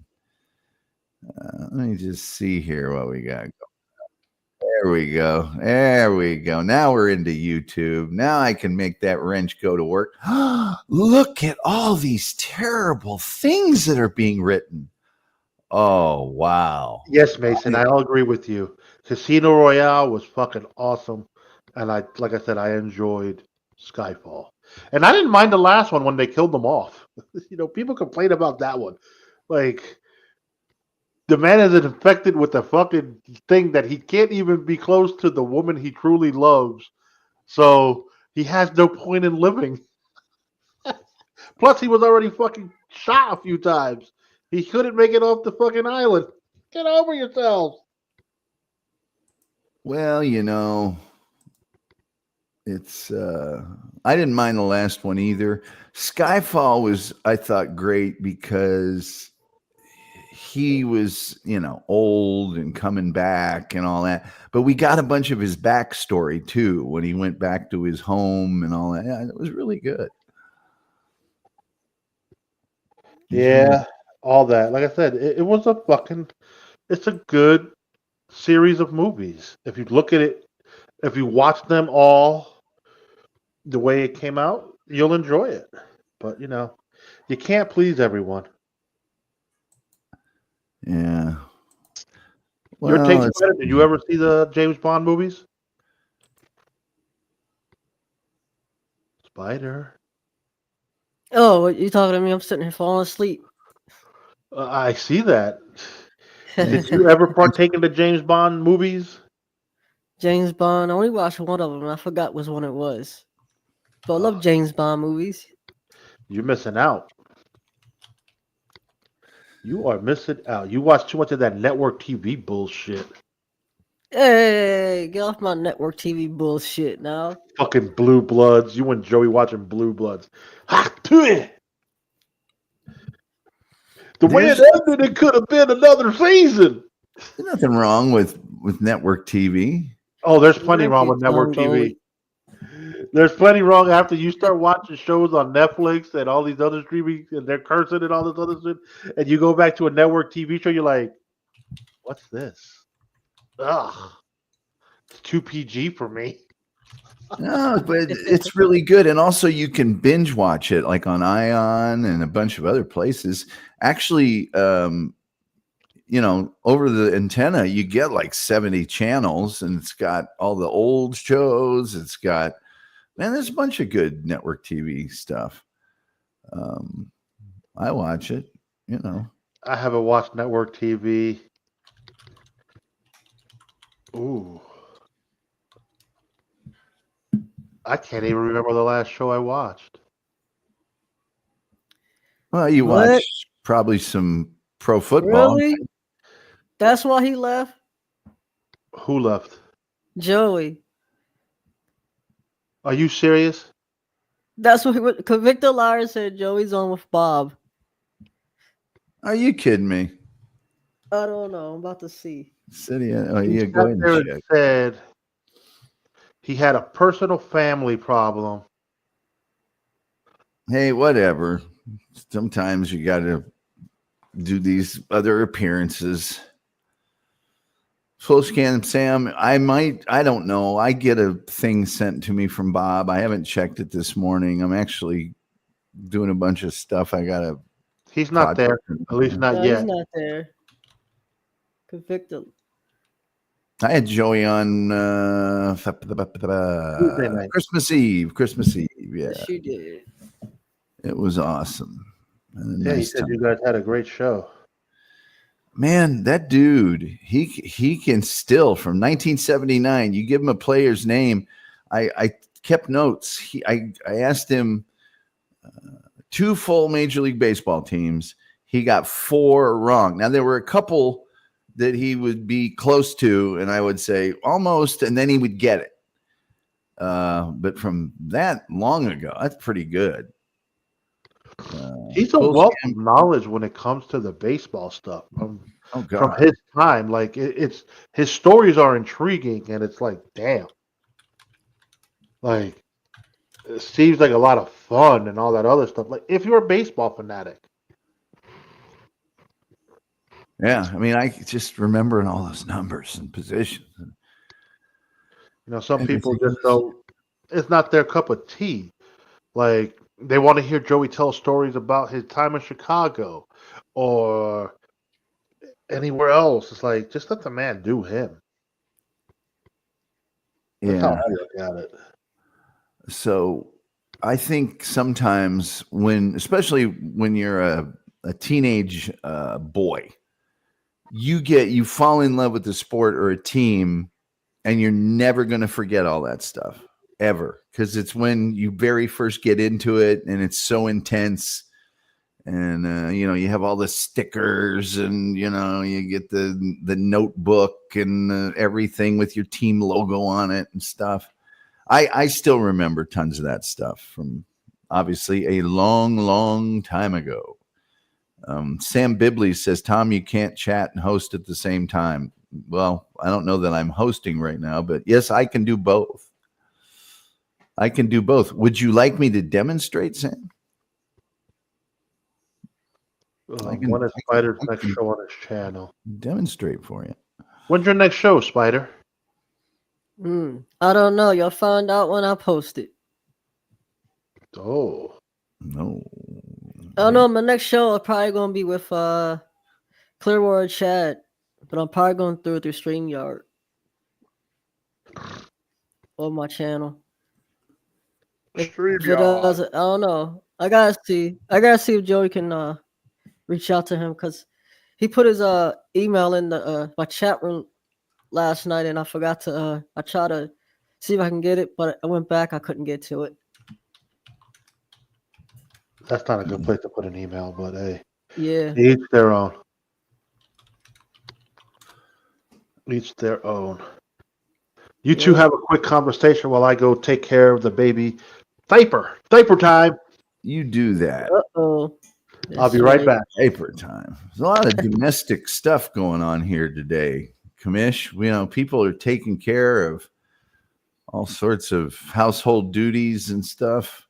let me just see here what we got. There we go. There we go. Now we're into YouTube. Now I can make that wrench go to work. Look at all these terrible things that are being written. Oh, wow. Yes, Mason, I'll agree with you. Casino Royale was fucking awesome. And like I said, I enjoyed Skyfall. And I didn't mind the last one when they killed them off. People complain about that one. Like, the man is infected with a fucking thing that he can't even be close to the woman he truly loves. So he has no point in living. Plus, he was already fucking shot a few times. He couldn't make it off the fucking island. Get over yourselves. Well, it's I didn't mind the last one either. Skyfall was, I thought, great because he was, old and coming back and all that. But we got a bunch of his backstory too when he went back to his home and all that. Yeah, it was really good. Yeah, all that. Like I said, it was it's a good series of movies. If you look at it, if you watch them all the way it came out, you'll enjoy it. But, you can't please everyone. Yeah. Your take, Spider, did you ever see the James Bond movies? Spider. Oh, you talking to me? I'm sitting here falling asleep. I see that. Did you ever partake in the James Bond movies? James Bond. I only watched one of them. I forgot which one it was. But I love James Bond movies. You're missing out. You are missing out. You watch too much of that network TV bullshit. Hey, get off my network TV bullshit now. Fucking Blue Bloods. You and Joey watching Blue Bloods. Ha, the way it ended, it could have been another season. There's nothing wrong with network TV. Oh, there's plenty wrong with network TV. There's plenty wrong after you start watching shows on Netflix and all these other streaming, and they're cursing and all this other shit, and you go back to a network TV show, you're like, what's this? Ugh. It's too PG for me. No, but it's really good. And also you can binge watch it like on Ion and a bunch of other places. Actually, over the antenna, you get like 70 channels and it's got all the old shows. It's got, there's a bunch of good network TV stuff. I watch it. You know. I haven't watched network TV. Ooh. I can't even remember the last show I watched. Well, you What? watch probably some pro football. Really? That's why he left? Who left? Joey. Are you serious? That's what because Victor Lyra said Joey's on with Bob. Are you kidding me? I don't know. I'm about to see. City. Oh, He yeah, go sat ahead there and and check. said he had a personal family problem. Hey, whatever. Sometimes you got to do these other appearances. Full scan, Sam. I don't know. I get a thing sent to me from Bob. I haven't checked it this morning. I'm actually doing a bunch of stuff. I got to. He's not there, at least not No, yet. he's not there. Because Victor. I had Joey on Tuesday night. Christmas Eve. Yeah, Yes, you did. it was awesome. And a Yeah, he nice said time. you guys had a great show. Man, that dude, he can still from 1979. You give him a player's name. I kept notes. I asked him 2 full Major League Baseball teams. He got 4 wrong. Now there were a couple that he would be close to, and I would say almost, and then he would get it. But from that long ago, that's pretty good. He's a Full wealth scan. of knowledge when it comes to the baseball stuff Oh from God. his time. Like it's his stories are intriguing, and it's like, damn, like it seems like a lot of fun and all that other stuff. Like if you're a baseball fanatic, Yeah, I mean, I just remembering all those numbers and positions. some people Everything just don't. It's not their cup of tea. Like they want to hear Joey tell stories about his time in Chicago or anywhere else. It's like just let the man do him. That's how Yeah. I look at it. So I think sometimes especially when you're a teenage boy, you fall in love with the sport or a team, and you're never going to forget all that stuff ever, because it's when you very first get into it and it's so intense. And you have all the stickers, and you get the notebook and everything with your team logo on it and stuff. I still remember tons of that stuff from obviously a long, long time ago. Sam Bibley says, Tom, you can't chat and host at the same time. Well, I don't know that I'm hosting right now, but yes, I can do both. Would you like me to demonstrate, Sam? When is Spider's next show on his channel? Demonstrate for you. When's your next show, Spider? I don't know. You'll find out when I post it. Oh, No. I don't know. My next show is probably going to be with Clearwater Chad, but I'm probably going through Streamyard on my channel. If it does, I don't know. I gotta see if Joey can reach out to him, because he put his email in the my chat room last night, and I forgot to I tried to see if I can get it, but I went back, I couldn't get to it. that's not a good place to put an email, but hey, Yeah. each their own. Each their own. You two have a quick conversation while I go take care of the baby. Diaper time. You do that. Uh-oh. I'll be right back. Paper time. There's a lot of domestic stuff going on here today, Commish. People are taking care of all sorts of household duties and stuff.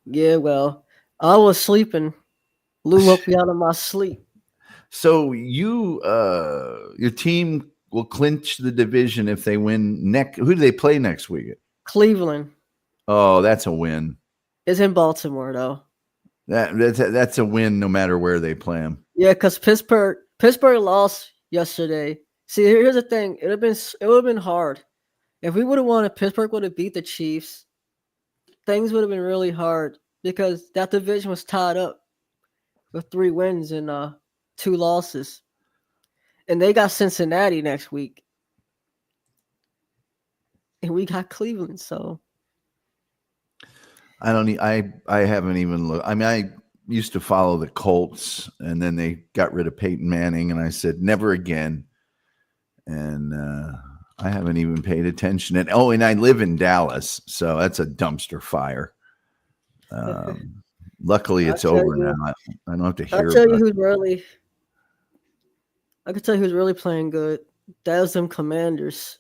Yeah, well, I was sleeping. Lou woke me out of my sleep. So your team will clinch the division if they win next. Who do they play next week? Cleveland. Oh, that's a win. It's in Baltimore, though. That's a win no matter where they play them. Yeah, because Pittsburgh lost yesterday. See, here's the thing. It would have been hard. If we would have won, if Pittsburgh would have beat the Chiefs, things would have been really hard, because that division was tied up with 3 wins and 2 losses. And they got Cincinnati next week. And we got Cleveland, so I haven't even looked. I mean, I used to follow the Colts, and then they got rid of Peyton Manning, and I said never again. And I haven't even paid attention. And I live in Dallas, so that's a dumpster fire. Luckily, it's over now. I don't have to hear. I can tell you who's really playing good. That was them Commanders.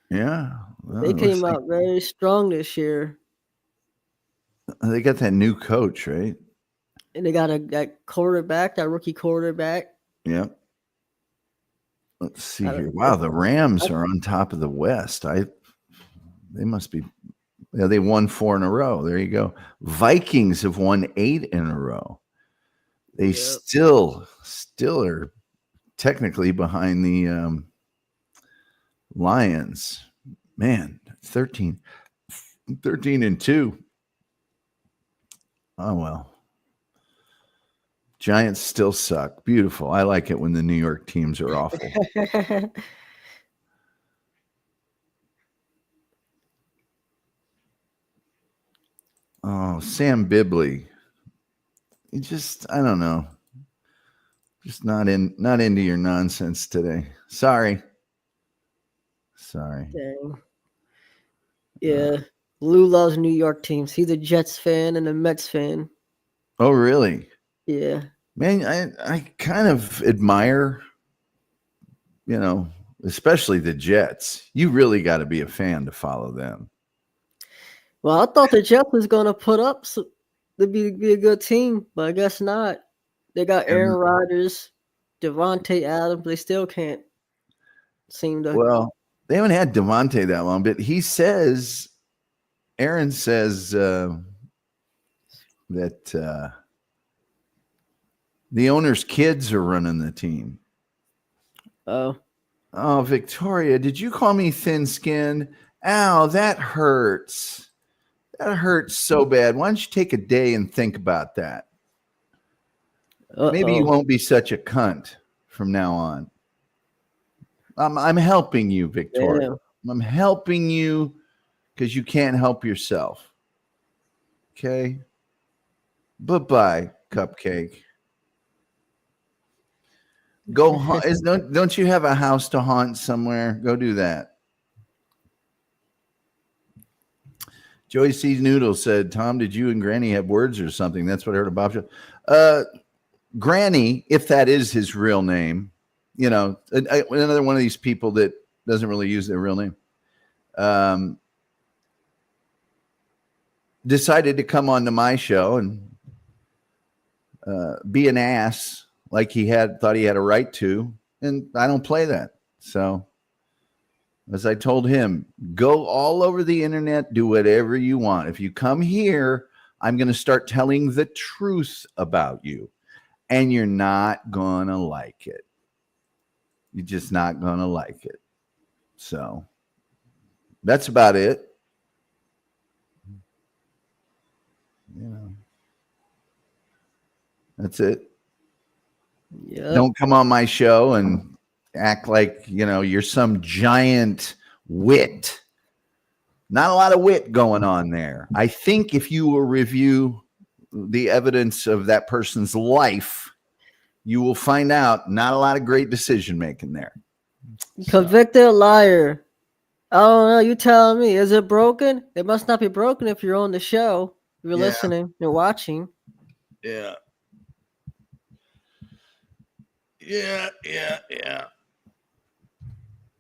Yeah, well, they came out very strong this year. They got that new coach, right? And they got that rookie quarterback. Yep. Let's see here. Wow, the Rams are on top of the West. They must be. Yeah, they won 4 in a row. There you go. Vikings have won 8 in a row. They still are technically behind the Lions. Man, 13 and 2. Oh well. Giants still suck. Beautiful. I like it when the New York teams are awful. Oh, Sam Bibley. He I don't know. Just not into your nonsense today. Sorry. Dang. Yeah. Lou loves New York teams. He's a Jets fan and a Mets fan. Oh, really? Yeah. Man, I kind of admire, especially the Jets. You really got to be a fan to follow them. Well, I thought the Jets was going to put up to be a good team, but I guess not. They got Aaron Rodgers, Devontae Adams. They still can't seem to. Well, they haven't had Devontae that long, but Aaron says that the owner's kids are running the team. Oh, Victoria, did you call me thin-skinned? Ow, that hurts. That hurts so bad. Why don't you take a day and think about that? Maybe you won't be such a cunt from now on. I'm helping you, Victoria. Yeah. I'm helping you because you can't help yourself. Okay? Bye-bye, Cupcake. Go haunt. Don't you have a house to haunt somewhere? Go do that. Joey C's Noodle said, Tom, did you and Granny have words or something? That's what I heard about you. Granny, if that is his real name, another one of these people that doesn't really use their real name, decided to come onto my show and be an ass like thought he had a right to, and I don't play that. So as I told him, go all over the internet, do whatever you want. If you come here, I'm going to start telling the truth about you, and you're not going to like it. You're just not going to like it. So that's about it. That's it. Yeah. Don't come on my show and act like, you're some giant wit. Not a lot of wit going on there. I think if you will review the evidence of that person's life, you will find out not a lot of great decision making there. Convicted liar. I don't know. You tell me. Is it broken? It must not be broken if you're on the show. If you're listening, you're watching. Yeah.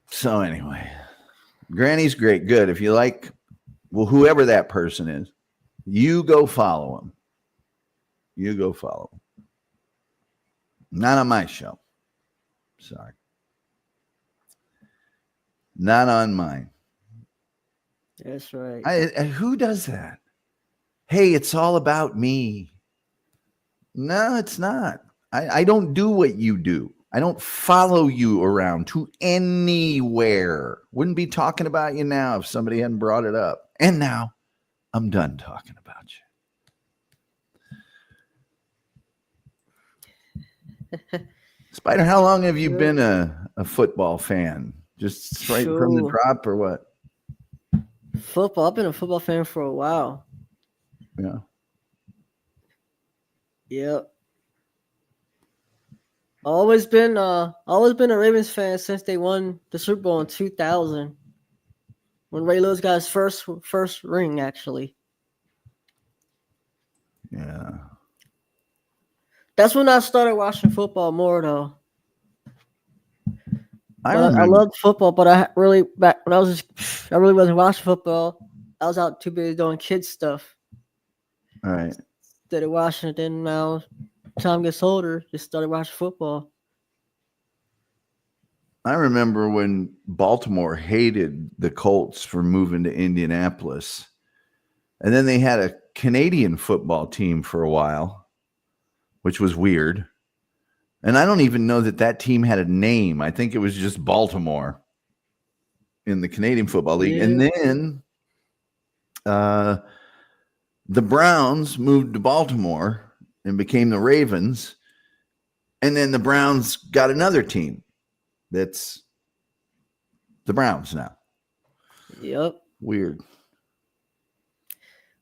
So anyway, Granny's great. Good. If you like, whoever that person is, you go follow him. Not on my show. Sorry. Not on mine. That's right. Who does that? Hey, it's all about me. No, it's not. I don't do what you do. I don't follow you around to anywhere. Wouldn't be talking about you now if somebody hadn't brought it up. And now I'm done talking about you. Spider, how long have you been a football fan? Just right from the drop or what? Football. I've been a football fan for a while. Yeah. Yep. Always been a Ravens fan since they won the Super Bowl in 2000. When Ray Lewis got his first ring, actually. Yeah. That's when I started watching football more, though. I loved football, but I really wasn't watching football. I was out too busy doing kids stuff. All right. Instead of watching it, then now time gets older, just started watching football. I remember when Baltimore hated the Colts for moving to Indianapolis. And then they had a Canadian football team for a while, which was weird. And I don't even know that team had a name. I think it was just Baltimore in the Canadian Football League. Yeah. And then the Browns moved to Baltimore and became the Ravens. And then the Browns got another team that's the Browns now. Yep. Weird.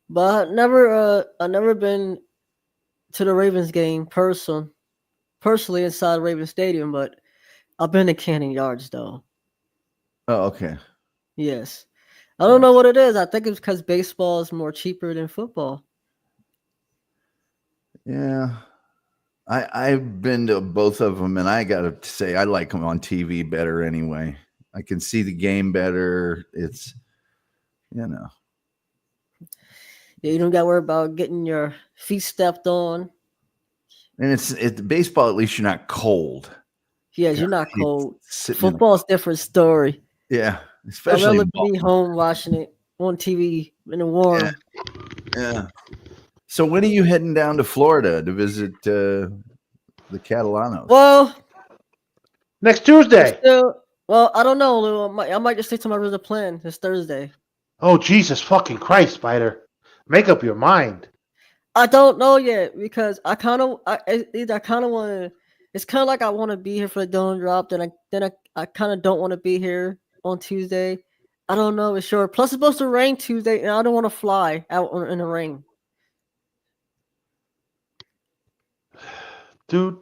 But I never been to the Ravens game personally inside Ravens Stadium, but I've been to Cannon Yards though. Oh, okay. Yes. I don't know what it is. I think it's because baseball is more cheaper than football. Yeah. I've been to both of them, and I got to say I like them on TV better anyway. I can see the game better. It's, Yeah, you don't got to worry about getting your feet stepped on. And it's baseball, at least you're not cold. Yes, you're not cold. Football's a different story. Yeah, especially I'd rather be home watching it on TV in the warm. Yeah. So when are you heading down to Florida to visit the Catalanos? Well, next Tuesday. I don't know, Lou. I might just stick to my original plan this Thursday. Oh, Jesus fucking Christ, Spider. Make up your mind. I don't know yet because I kind of want to. It's kind of like I want to be here for the Dylan drop. Then I kind of don't want to be here on Tuesday. I don't know. It's sure. Plus, it's supposed to rain Tuesday, and I don't want to fly out in the rain. Dude,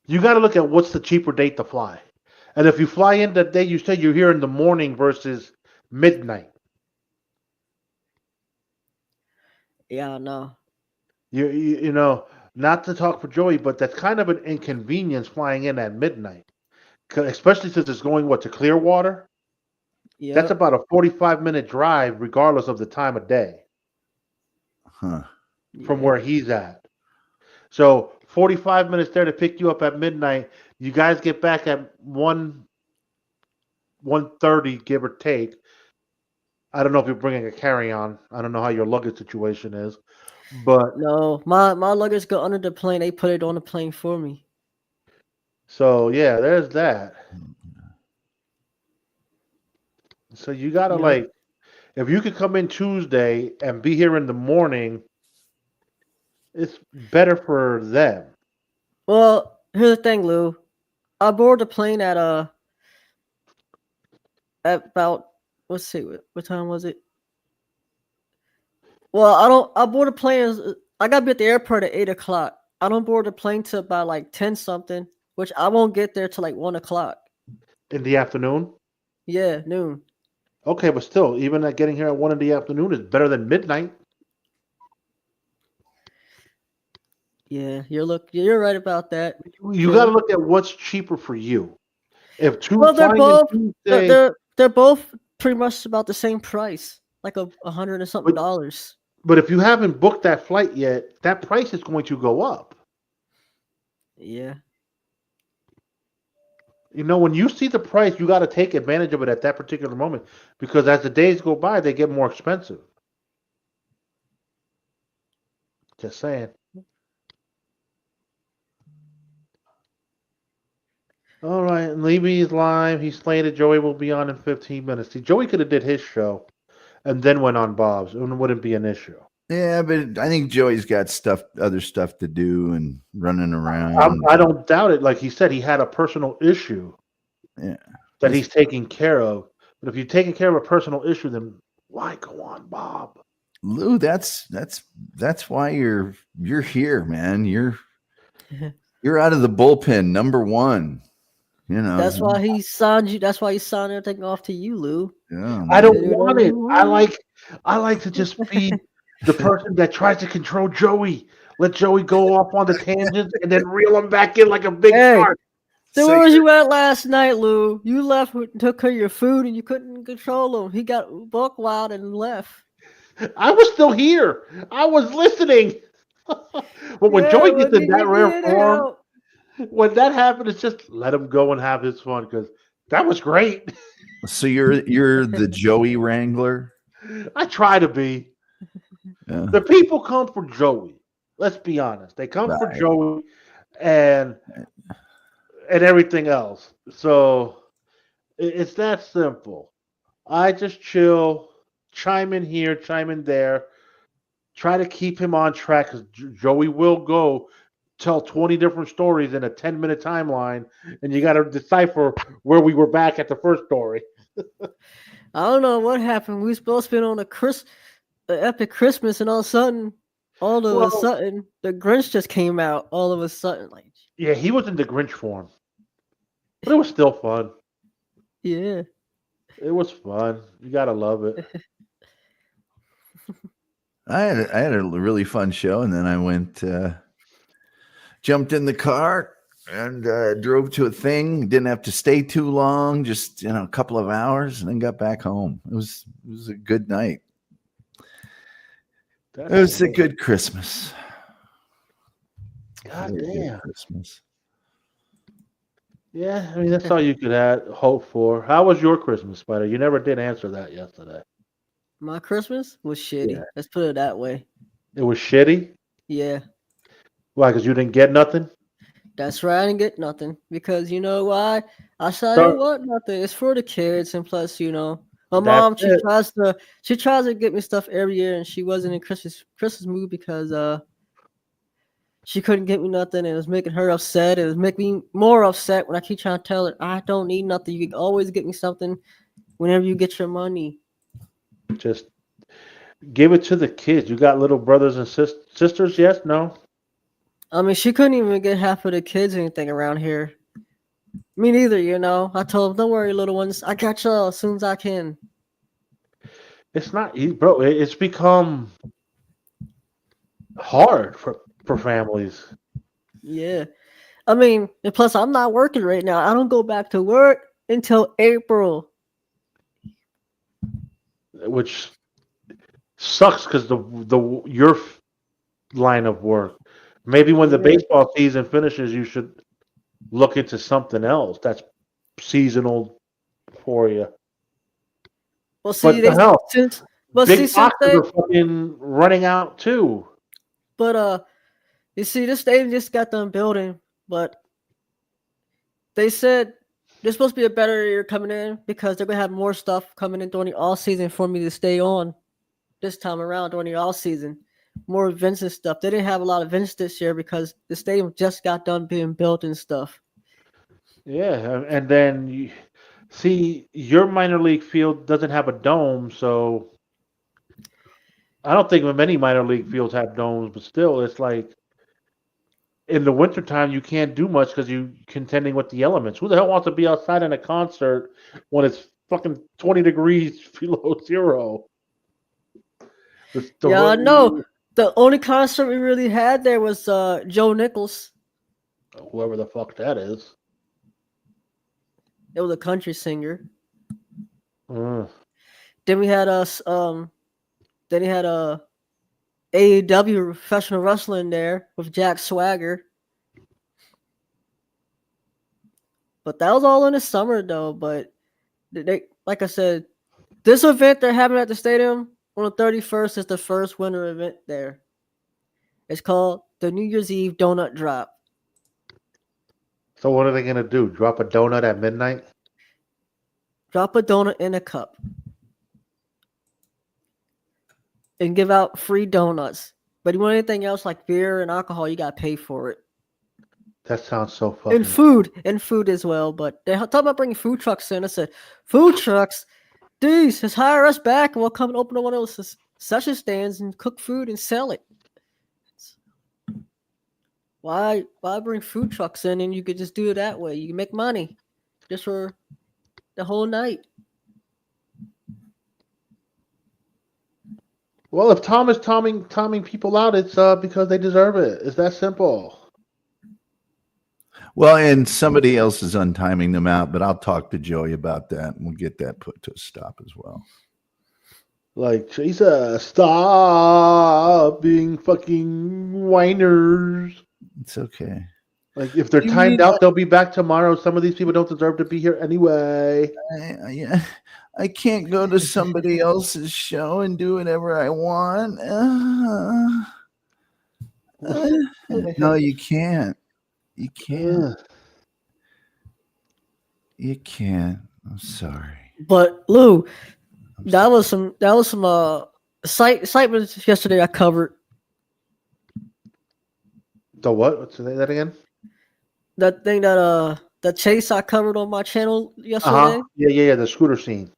you got to look at what's the cheaper date to fly. And if you fly in that day, you say you're here in the morning versus midnight. Yeah, I know. You know, not to talk for Joey, but that's kind of an inconvenience flying in at midnight. Especially since it's going, to Clearwater? Yeah. That's about a 45-minute drive regardless of the time of day. From where he's at. So 45 minutes there to pick you up at midnight. You guys get back at 1:30, give or take. I don't know if you're bringing a carry-on. I don't know how your luggage situation is, but no, my luggage go under the plane. They put it on the plane for me. So yeah, there's that. So you gotta if you could come in Tuesday and be here in the morning, it's better for them. Well, here's the thing, Lou. I boarded the plane at about, let's see, what time was it? Well, I board the plane. I gotta be at the airport at 8:00. I don't board the plane till about 10 something, which I won't get there till 1 o'clock. In the afternoon? Yeah, noon. Okay, but still, even getting here at 1 in the afternoon is better than midnight. Yeah, you're right about that. You got to look at what's cheaper for you. If they're both pretty much about the same price, like $100 and something dollars. But if you haven't booked that flight yet, that price is going to go up. Yeah. You know, when you see the price, you got to take advantage of it at that particular moment because as the days go by, they get more expensive. Just saying. All right, Levy's live. He's slated. Joey will be on in 15 minutes. See, Joey could have did his show and then went on Bob's. It wouldn't be an issue. Yeah, but I think Joey's got other stuff to do and running around. I don't doubt it. Like he said, he had a personal issue Yeah. that he's taking care of. But if you're taking care of a personal issue, then why go on, Bob? Lou, that's why you're here, man. You're out of the bullpen, number one. You know, That's why he signed you. That's why he signed everything off to you, Lou. yeah, I don't want it. I like to just be the person that tries to control Joey. Let Joey go off on the tangents and then reel him back in like a big shark. So where was you at last night, Lou? You left, took care of your food, and you couldn't control him. He got buck wild and left. I was still here. I was listening. But when Joey gets in that rare form, when that happened, it's just let him go and have his fun because that was great. So you're the Joey Wrangler. I try to be. Yeah. The people come for Joey. Let's be honest. They come for Joey and everything else. So it's that simple. I just chill, chime in here, chime in there, try to keep him on track because Joey will go tell 20 different stories in a 10-minute timeline, and you got to decipher where we were back at the first story. I don't know what happened. We were supposed to be on an epic Christmas, and all of a sudden, the Grinch just came out. All of a sudden, like yeah, he was in the Grinch form, but it was still fun. Yeah, it was fun. You gotta love it. I had a really fun show, and then I went, jumped in the car and drove to a thing. Didn't have to stay too long, just a couple of hours, and then got back home. It was a good night. It was a good Christmas. God damn. Christmas. Yeah, I mean that's all you could hope for. How was your Christmas, Spider? You never did answer that yesterday. My Christmas was shitty. Yeah. Let's put it that way. It was shitty? Yeah. Why? Because you didn't get nothing? That's right. I didn't get nothing. Because you know why? I said I didn't want nothing. It's for the kids, and plus, my mom she tries to get me stuff every year, and she wasn't in Christmas mood because she couldn't get me nothing, and it was making her upset. It was making me more upset when I keep trying to tell her I don't need nothing. You can always get me something whenever you get your money. Just give it to the kids. You got little brothers and sisters? Yes? No? I mean, she couldn't even get half of the kids anything around here. Me neither, I told them, don't worry, little ones. I got y'all as soon as I can. It's not, bro. It's become hard for families. Yeah. I mean, and plus, I'm not working right now. I don't go back to work until April. Which sucks because your line of work. Maybe when the baseball season finishes, you should look into something else that's seasonal for you. Well, see, big since boxes are fucking running out too. But you see, this stadium just got done building, but they said there's supposed to be a better year coming in because they're gonna have more stuff coming in during the all season for me to stay on this time around during the all season. More events and stuff. They didn't have a lot of events this year because the stadium just got done being built and stuff. Yeah, and then your minor league field doesn't have a dome, so I don't think many minor league fields have domes, but still, it's like in the wintertime you can't do much because you're contending with the elements. Who the hell wants to be outside in a concert when it's fucking 20 degrees below zero? I know. The only concert we really had there was Joe Nichols. Whoever the fuck that is. It was a country singer. Mm. Then we had AEW professional wrestling there with Jack Swagger. But that was all in the summer though. But they, like I said, this event they're having at the stadium on the 31st is the first winter event there. It's called the New Year's Eve Donut Drop. So what are they going to do? Drop a donut at midnight? Drop a donut in a cup. and give out free donuts. But you want anything else like beer and alcohol, you got to pay for it. That sounds so fucking. And food as well. But they talk about bringing food trucks in. I said, food trucks? Dude, just hire us back and we'll come and open up one of those concession stands and cook food and sell it. Why bring food trucks in and you could just do it that way? You can make money just for the whole night. Well, if Tom is timing people out, it's because they deserve it. It's that simple. Well, and somebody else is untiming them out, but I'll talk to Joey about that and we'll get that put to a stop as well. Like, Jesus, stop being fucking whiners. It's okay. Like, if they're timed out, they'll be back tomorrow. Some of these people don't deserve to be here anyway. I can't go to somebody else's show and do whatever I want. No, you can't. You can't. You can't. I'm sorry. But Lou, that was some excitement yesterday I covered. The what? Say that again? That thing the chase I covered on my channel yesterday. Yeah, the scooter scene.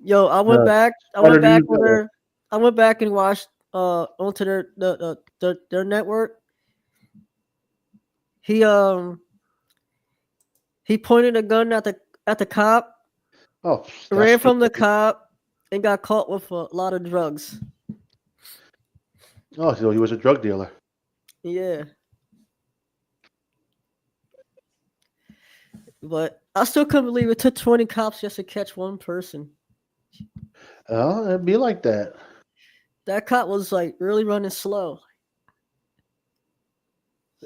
Yo, I went back and watched onto their network. He pointed a gun at the cop. Oh, ran from the cop and got caught with a lot of drugs. Oh, so he was a drug dealer. Yeah. But I still couldn't believe it took 20 cops just to catch one person. Oh, it'd be like that. That cop was like really running slow.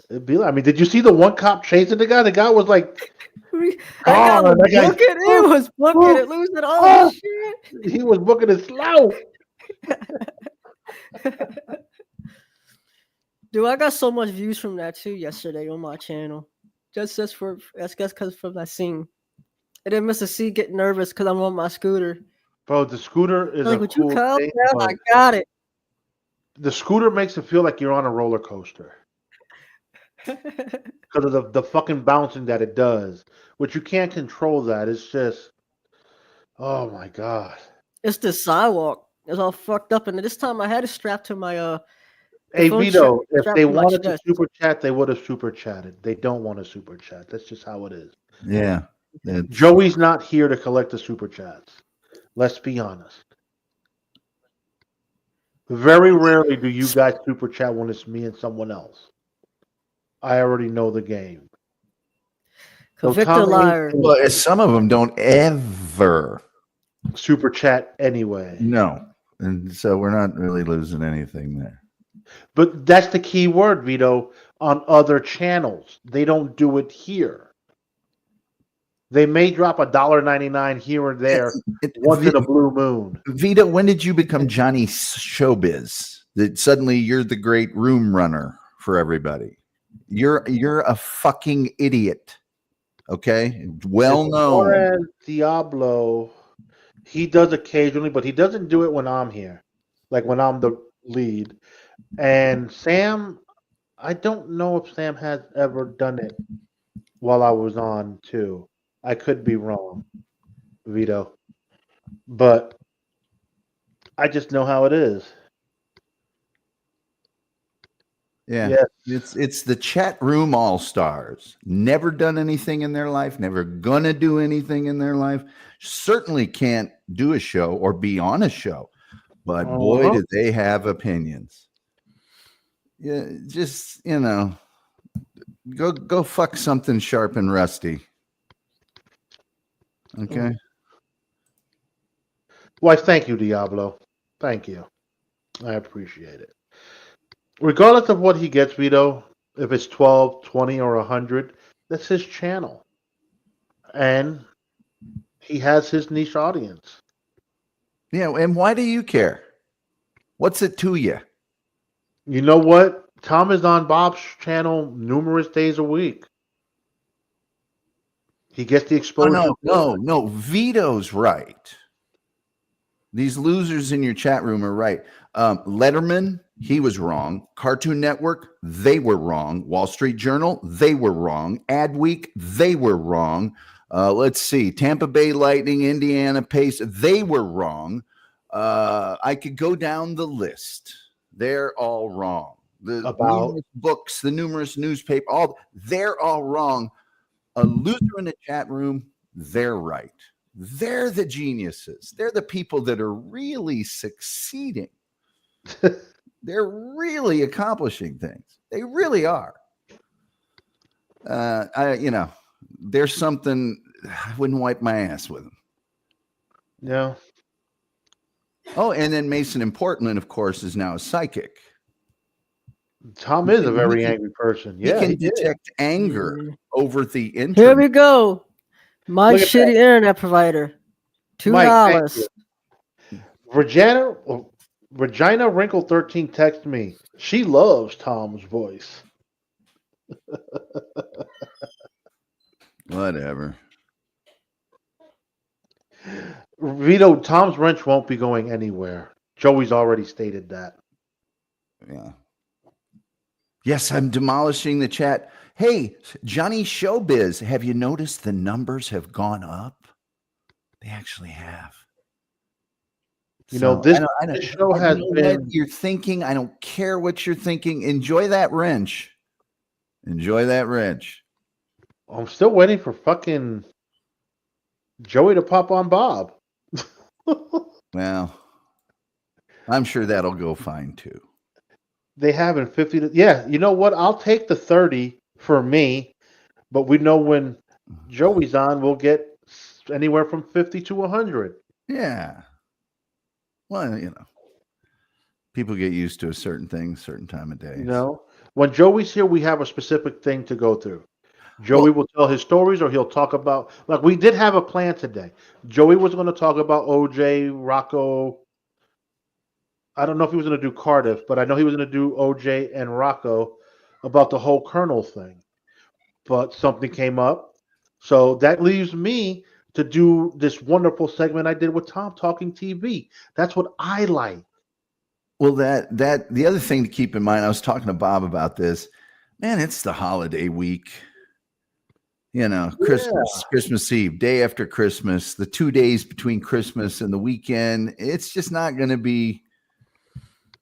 It'd be like, I mean, did you see the one cop chasing the guy? The guy was like, He was booking it, losing all shit. He was booking it slow. Dude, I got so much views from that too yesterday on my channel. Just for that's because from that scene. And then Mr. C get nervous because I'm on my scooter. Bro, the scooter is like, a would cool you calm thing, down? I got it. The scooter makes it feel like you're on a roller coaster. Because of the fucking bouncing that it does. Which you can't control that. It's just, oh my God. It's the sidewalk. It's all fucked up. And this time I had it strapped to my Hey Vito, if they wanted to super chat, they would have super chatted. They don't want to super chat. That's just how it is. Yeah. Joey's not here to collect the super chats. Let's be honest. Very rarely do you guys super chat when it's me and someone else. I already know the game. Convict a liar. Well, some of them don't ever super chat anyway. No. And so we're not really losing anything there. But that's the key word, Vito, on other channels. They don't do it here. They may drop $1.99 here and there once in a blue moon. Vito, when did you become Johnny Showbiz? That suddenly you're the great room runner for everybody. You're a fucking idiot. Okay? Well known. Diablo, he does occasionally, but he doesn't do it when I'm here. Like when I'm the lead. And Sam, I don't know if Sam has ever done it while I was on too. I could be wrong, Vito. But I just know how it is. Yeah. It's the chat room all-stars. Never done anything in their life, never gonna do anything in their life. Certainly can't do a show or be on a show. But boy, do they have opinions. Yeah, just go fuck something sharp and rusty. Okay. Why, thank you, Diablo. Thank you. I appreciate it. Regardless of what he gets, Vito, if it's 12, 20, or 100, that's his channel. And he has his niche audience. Yeah, and why do you care? What's it to you? You know what? Tom is on Bob's channel numerous days a week. He gets the exposure. No. Vito's right. These losers in your chat room are right. Letterman, he was wrong. Cartoon Network, they were wrong. Wall Street Journal, they were wrong. Adweek, they were wrong. Let's see. Tampa Bay Lightning, Indiana Pace, they were wrong. I could go down the list. They're all wrong. The numerous books, the numerous newspaper, they're all wrong. A loser in the chat room, they're right. They're the geniuses. They're the people that are really succeeding. They're really accomplishing things. They really are. There's something I wouldn't wipe my ass with them. Yeah. Oh, and then Mason in Portland, of course, is now a psychic. Tom is a very angry person. Yeah, he can detect anger over the internet. Here we go. My shitty internet provider. $2. Regina Wrinkle 13 text me. She loves Tom's voice. Whatever. Vito, Tom's wrench won't be going anywhere. Joey's already stated that. Yeah. Yes, I'm demolishing the chat. Hey, Johnny Showbiz, have you noticed the numbers have gone up? They actually have. You know, this show has been. What you're thinking. I don't care what you're thinking. Enjoy that wrench. Enjoy that wrench. I'm still waiting for fucking Joey to pop on Bob. Well, I'm sure that'll go fine too. They have in 50. Yeah, you know what? I'll take the 30 for me, but we know when Joey's on, we'll get anywhere from 50 to 100. Yeah. Well, people get used to a certain thing, certain time of day. You know, when Joey's here, we have a specific thing to go through. Joey will tell his stories, or he'll talk about, like we did have a plan today. Joey was going to talk about OJ, Rocco. I don't know if he was going to do Cardiff, but I know he was going to do OJ and Rocco about the whole Colonel thing. But something came up. So that leaves me to do this wonderful segment I did with Tom, Talking TV. That's what I like. Well, that the other thing to keep in mind, I was talking to Bob about this. Man, it's the holiday week. Christmas Eve, day after Christmas, the 2 days between Christmas and the weekend. It's just not going to be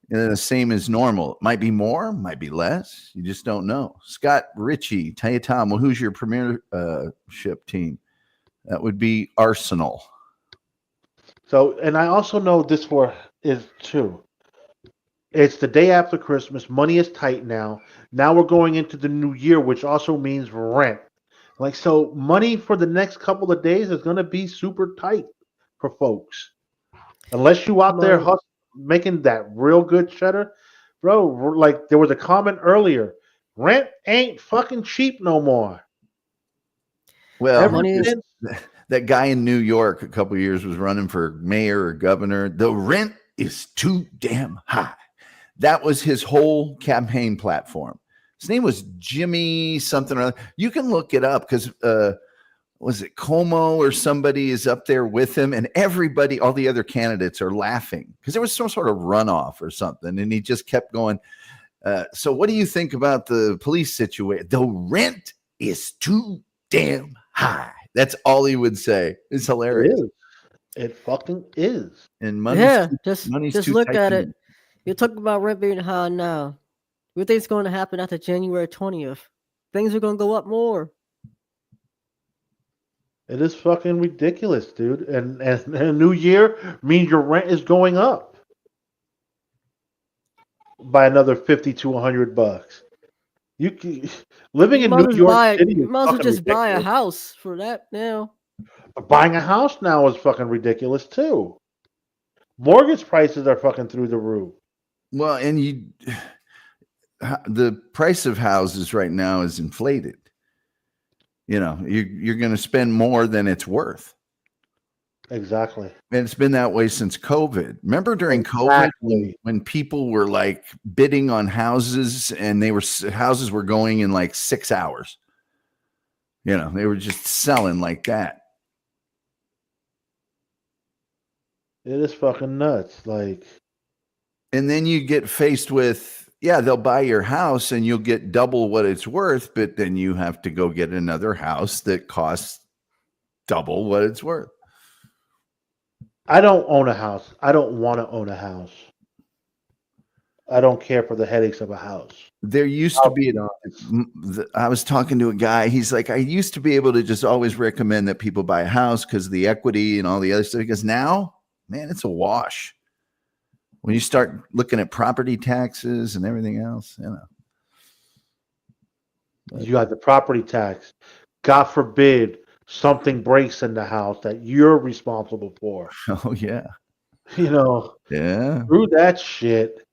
the same as normal. It might be more, might be less. You just don't know. Scott Ritchie, tell you, Tom, well, who's your premiership team? That would be Arsenal. So, and I also know this is too. It's the day after Christmas. Money is tight now. Now we're going into the new year, which also means rent. So money for the next couple of days is going to be super tight for folks. Unless you out there making that real good cheddar. Bro, like there was a comment earlier. Rent ain't fucking cheap no more. Well, that guy in New York a couple of years was running for mayor or governor. The rent is too damn high. That was his whole campaign platform. His name was Jimmy something or other. You can look it up because was it Como or somebody is up there with him, and everybody, all the other candidates are laughing because there was some sort of runoff or something, and he just kept going. So what do you think about the police situation? The rent is too damn high. That's all he would say. It's hilarious. It fucking is. And just look at it. You're talking about rent being high now. What do you think's going to happen after January 20th? Things are going to go up more. It is fucking ridiculous, dude. And a new year means your rent is going up by another $50 to $100. Living in New York City, you might as well just buy a house for that now. Buying a house now is fucking ridiculous too. Mortgage prices are fucking through the roof. Well, and the price of houses right now is inflated. You're going to spend more than it's worth. Exactly. And it's been that way since COVID. Remember during COVID when people were like bidding on houses and houses were going in like 6 hours. They were just selling like that. It is fucking nuts. Like, And then you get faced with, yeah, they'll buy your house and you'll get double what it's worth, but then you have to go get another house that costs double what it's worth. I don't own a house. I don't want to own a house. I don't care for the headaches of a house. There used to be, I was talking to a guy. He's like, I used to be able to just always recommend that people buy a house because of the equity and all the other stuff. Because now, man, it's a wash. When you start looking at property taxes and everything else, you know. You got the property tax. God forbid something breaks in the house that you're responsible for. Oh, yeah. You know, Yeah. screw that shit.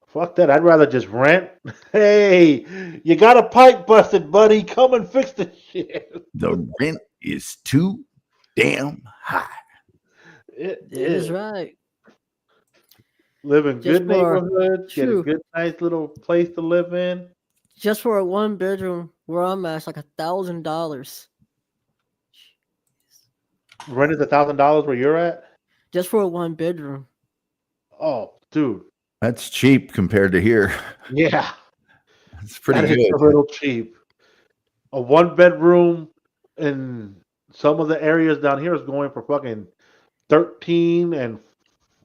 Fuck that. I'd rather just rent. Hey, you got a pipe busted, buddy. Come and fix the shit. The rent is too damn high. It is right. Live in Just good for- neighborhoods. Get a true. good, nice little place to live in. Just for a 1-bedroom where I'm at, it's like $1,000. Rent is $1,000 where you're at. Just for a 1-bedroom. Oh, dude. That's cheap compared to here. Yeah. It's pretty That is good. a little cheap. A 1-bedroom in some of the areas down here is going for fucking 13 and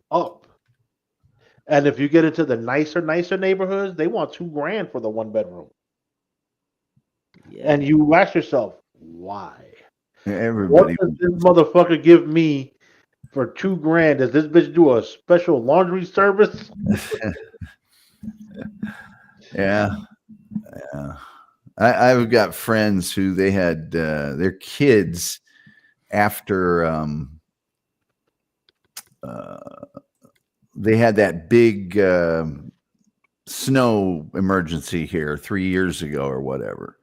up. And if you get into the nicer neighborhoods, they want $2,000 for the 1-bedroom. Yeah. And you ask yourself, why? What Everybody. does this motherfucker give me for $2,000? Does this bitch do a special laundry service? Yeah. I've got friends who they had their kids after they had that big snow emergency here 3 years ago or whatever.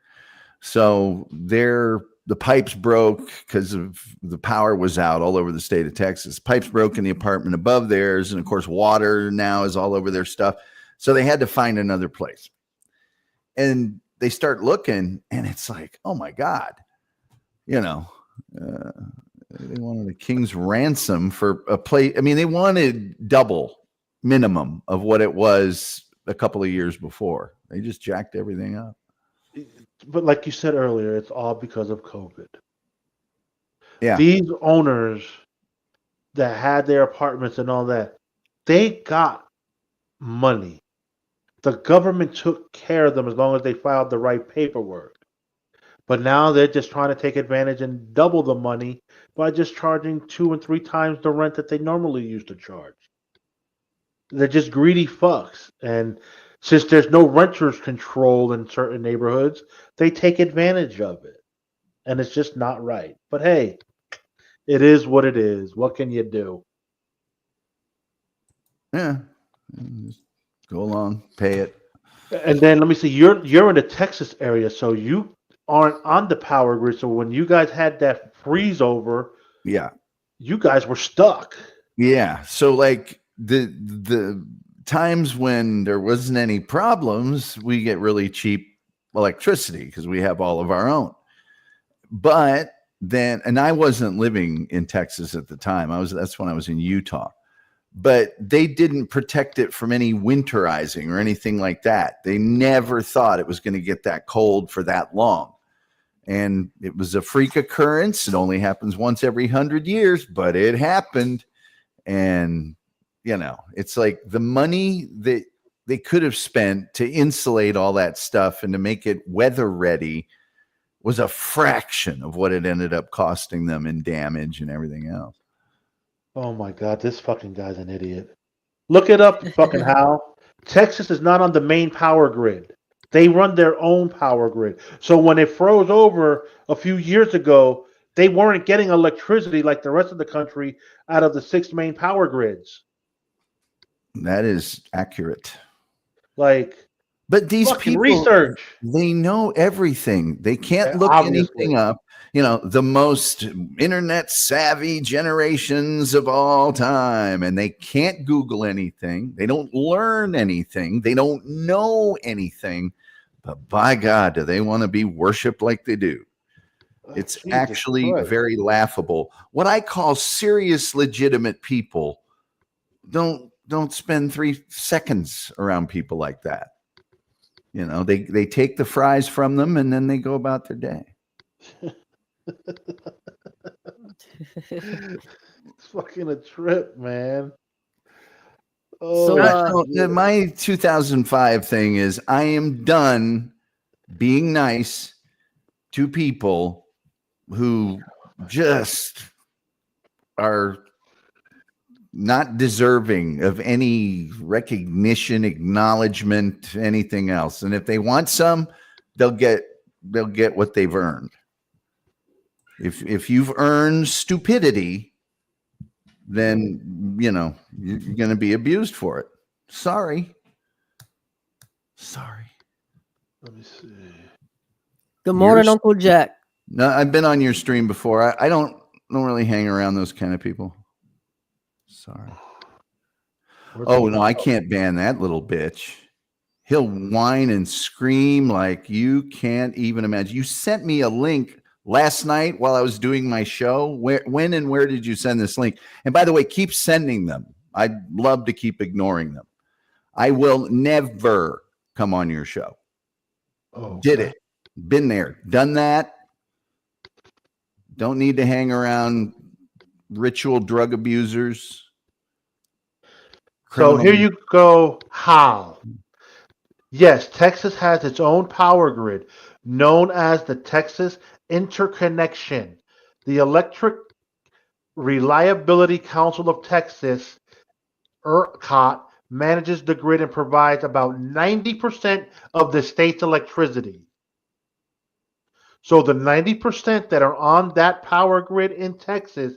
So the pipes broke because of the power was out all over the state of Texas. Pipes broke in the apartment above theirs, and of course, water now is all over their stuff. So they had to find another place. And they start looking, and it's like, oh my God, you know, they wanted a king's ransom for a place. I mean, they wanted double minimum of what it was a couple of years before. They just jacked everything up. But like you said earlier, it's all because of COVID. Yeah. These owners that had their apartments and all that, they got money. The government took care of them as long as they filed the right paperwork. But now they're just trying to take advantage and double the money by just charging 2 and 3 times the rent that they normally used to charge. They're just greedy fucks. And since there's no renters control in certain neighborhoods, they take advantage of it. And it's just not right. But hey, it is what it is. What can you do? Yeah. Just go along, pay it. And then let me see, you're in the Texas area, so you aren't on the power grid. So when you guys had that freeze over, Yeah. you guys were stuck. Yeah. So like the times when there wasn't any problems, we get really cheap electricity because we have all of our own. But then, and I wasn't living in Texas at the time. That's when I was in Utah. But they didn't protect it from any winterizing or anything like that. They never thought it was going to get that cold for that long. And it was a freak occurrence. It only happens once every 100 years, but it happened. And, you know, it's like the money that they could have spent to insulate all that stuff and to make it weather ready was a fraction of what it ended up costing them in damage and everything else. Oh my God, this fucking guy's an idiot. Look it up, fucking Hal. Texas is not on the main power grid. They run their own power grid. So when it froze over a few years ago, they weren't getting electricity like the rest of the country out of the 6 main power grids. That is accurate. Like, but these fucking people, research. they know everything. They can't Yeah, look obviously. anything up. You know, the most internet savvy generations of all time, and they can't Google anything. They don't learn anything. They don't know anything. But by God, do they want to be worshipped like they do? It's Jesus actually Christ. very laughable. What I call serious, legitimate people don't spend 3 seconds around people like that. You know, they take the fries from them and then they go about their day. It's fucking a trip, man. So, My 2005 thing is I am done being nice to people who just are not deserving of any recognition, acknowledgement, anything else. And if they want some, they'll get what they've earned. If you've earned stupidity, then you know you're going to be abused for it. Sorry. Let me see. good morning, Uncle Jack. No, I've been on your stream before. I don't really hang around those kind of people. Sorry. Oh no, I can't ban that little bitch. He'll whine and scream like you can't even imagine. You sent me a link last night while I was doing my show. When and where did you send this link? And by the way, keep sending them. I'd love to keep ignoring them. I will never come on your show. Oh, did it. Been there. Done that. Don't need to hang around ritual drug abusers. So here you go. How? Yes, Texas has its own power grid known as the Texas Interconnection. The Electric Reliability Council of Texas, ERCOT, manages the grid and provides about 90% of the state's electricity. So the 90% that are on that power grid in Texas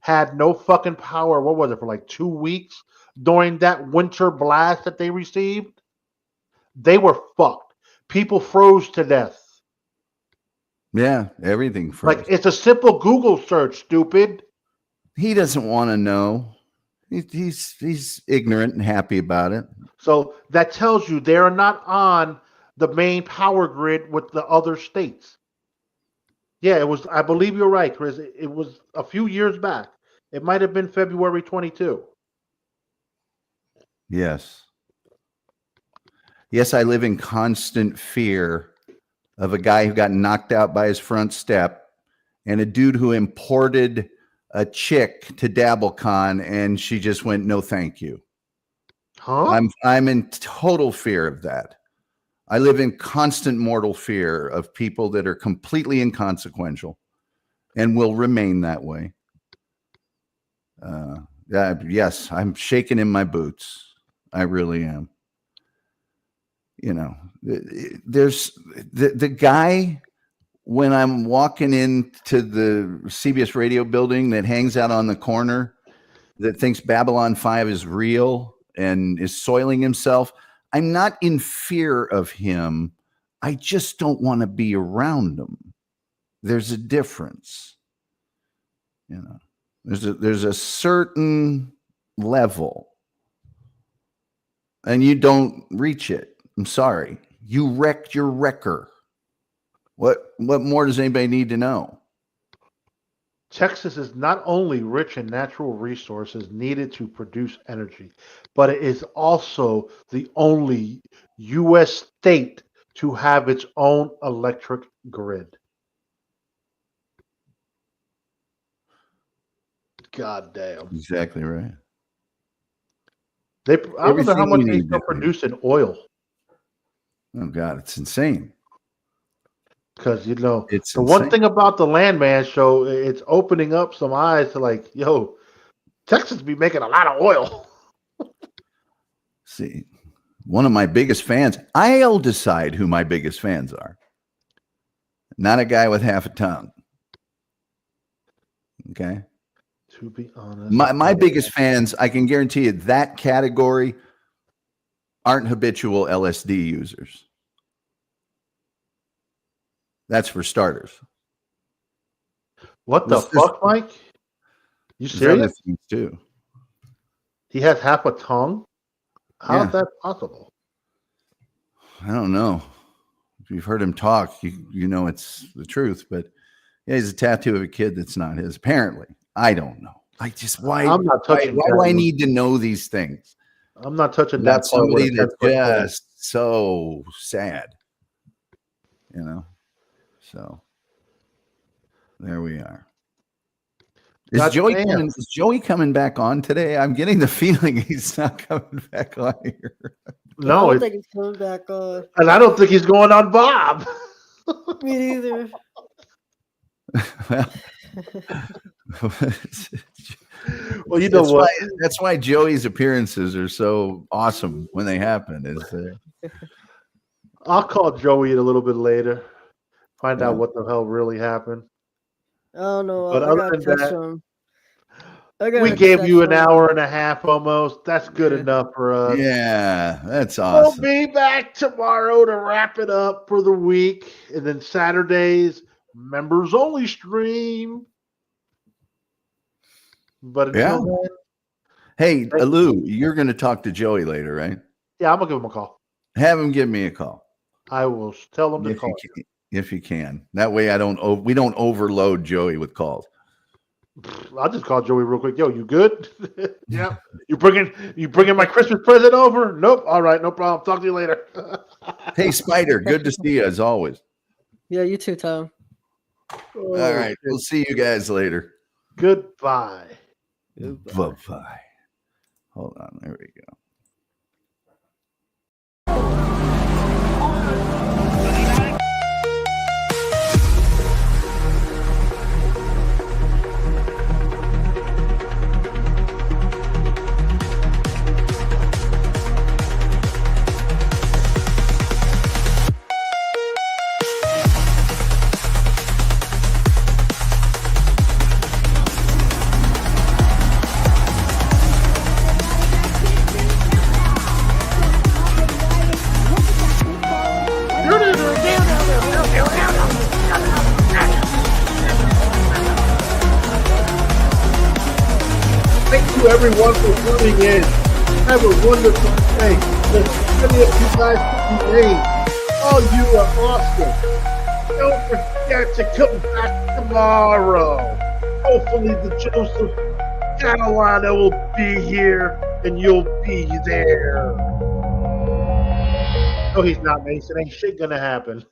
had no fucking power. What was it, for like 2 weeks during that winter blast that they received? They were fucked. People froze to death. Yeah, everything froze. Like, it's a simple Google search, stupid. He doesn't want to know. He's ignorant and happy about it. So that tells you they're not on the main power grid with the other states. Yeah, it was. I believe you're right, Chris. It was a few years back. It might have been February 22. Yes. Yes, I live in constant fear of a guy who got knocked out by his front step and a dude who imported a chick to DabbleCon and she just went, no, thank you. Huh? I'm in total fear of that. I live in constant mortal fear of people that are completely inconsequential and will remain that way. Yes, I'm shaking in my boots. I really am. You know, there's the guy when I'm walking into the CBS radio building that hangs out on the corner that thinks Babylon 5 is real and is soiling himself. I'm not in fear of him. I just don't want to be around him. There's a difference. You know, there's a certain level and you don't reach it. I'm sorry. You wrecked your wrecker. What more does anybody need to know? Texas is not only rich in natural resources needed to produce energy, but it is also the only U.S. state to have its own electric grid. God damn. Exactly right. I wonder how much they still produce in oil. Oh, God, it's insane. Because, you know, It's the insane. one thing about the Landman show, it's opening up some eyes to like, yo, Texas be making a lot of oil. See, one of my biggest fans, I'll decide who my biggest fans are. Not a guy with half a tongue. Okay. To be honest, My biggest fans, I can guarantee you that category aren't habitual LSD users. That's for starters. What the fuck, Mike? You There's other serious? things too. He has half a tongue? How is that possible? I don't know. If you've heard him talk, you know it's the truth. But Yeah, he's a tattoo of a kid that's not his. Apparently, I don't know. I just why? I'm not touching. Why do I need to know these things? I'm not touching that. That's somebody that's just so sad, you know. So there we are. Is Joey coming back on today? I'm getting the feeling he's not coming back on here. No, I don't think he's coming back on. And I don't think he's going on Bob. Me neither. Well, you know what? That's why Joey's appearances are so awesome when they happen. I'll call Joey in a little bit later, find out what the hell really happened. I don't know. But other than that, we gave you an hour and a half almost. That's good enough for us. Yeah, that's awesome. We'll be back tomorrow to wrap it up for the week. And then Saturdays, members only stream. But until then, hey, Lou, you're going to talk to Joey later, right? Yeah, I'm going to give him a call. Have him give me a call. I will tell him to call. If you can. That way we don't overload Joey with calls. I'll just call Joey real quick. Yo, you good? Yeah. You bringing my Christmas present over? Nope. All right, no problem. Talk to you later. Hey, Spider, good to see you as always. Yeah, you too, Tom. All right. We'll see you guys later. Goodbye. Bye-bye. Hold on. There we go. Thank you, everyone, for tuning in. Have a wonderful day. There's plenty of you guys to be named. Oh, you are awesome. Don't forget to come back tomorrow. Hopefully, the Joseph Carolina will be here and you'll be there. No, he's not, Mason. Ain't shit gonna happen.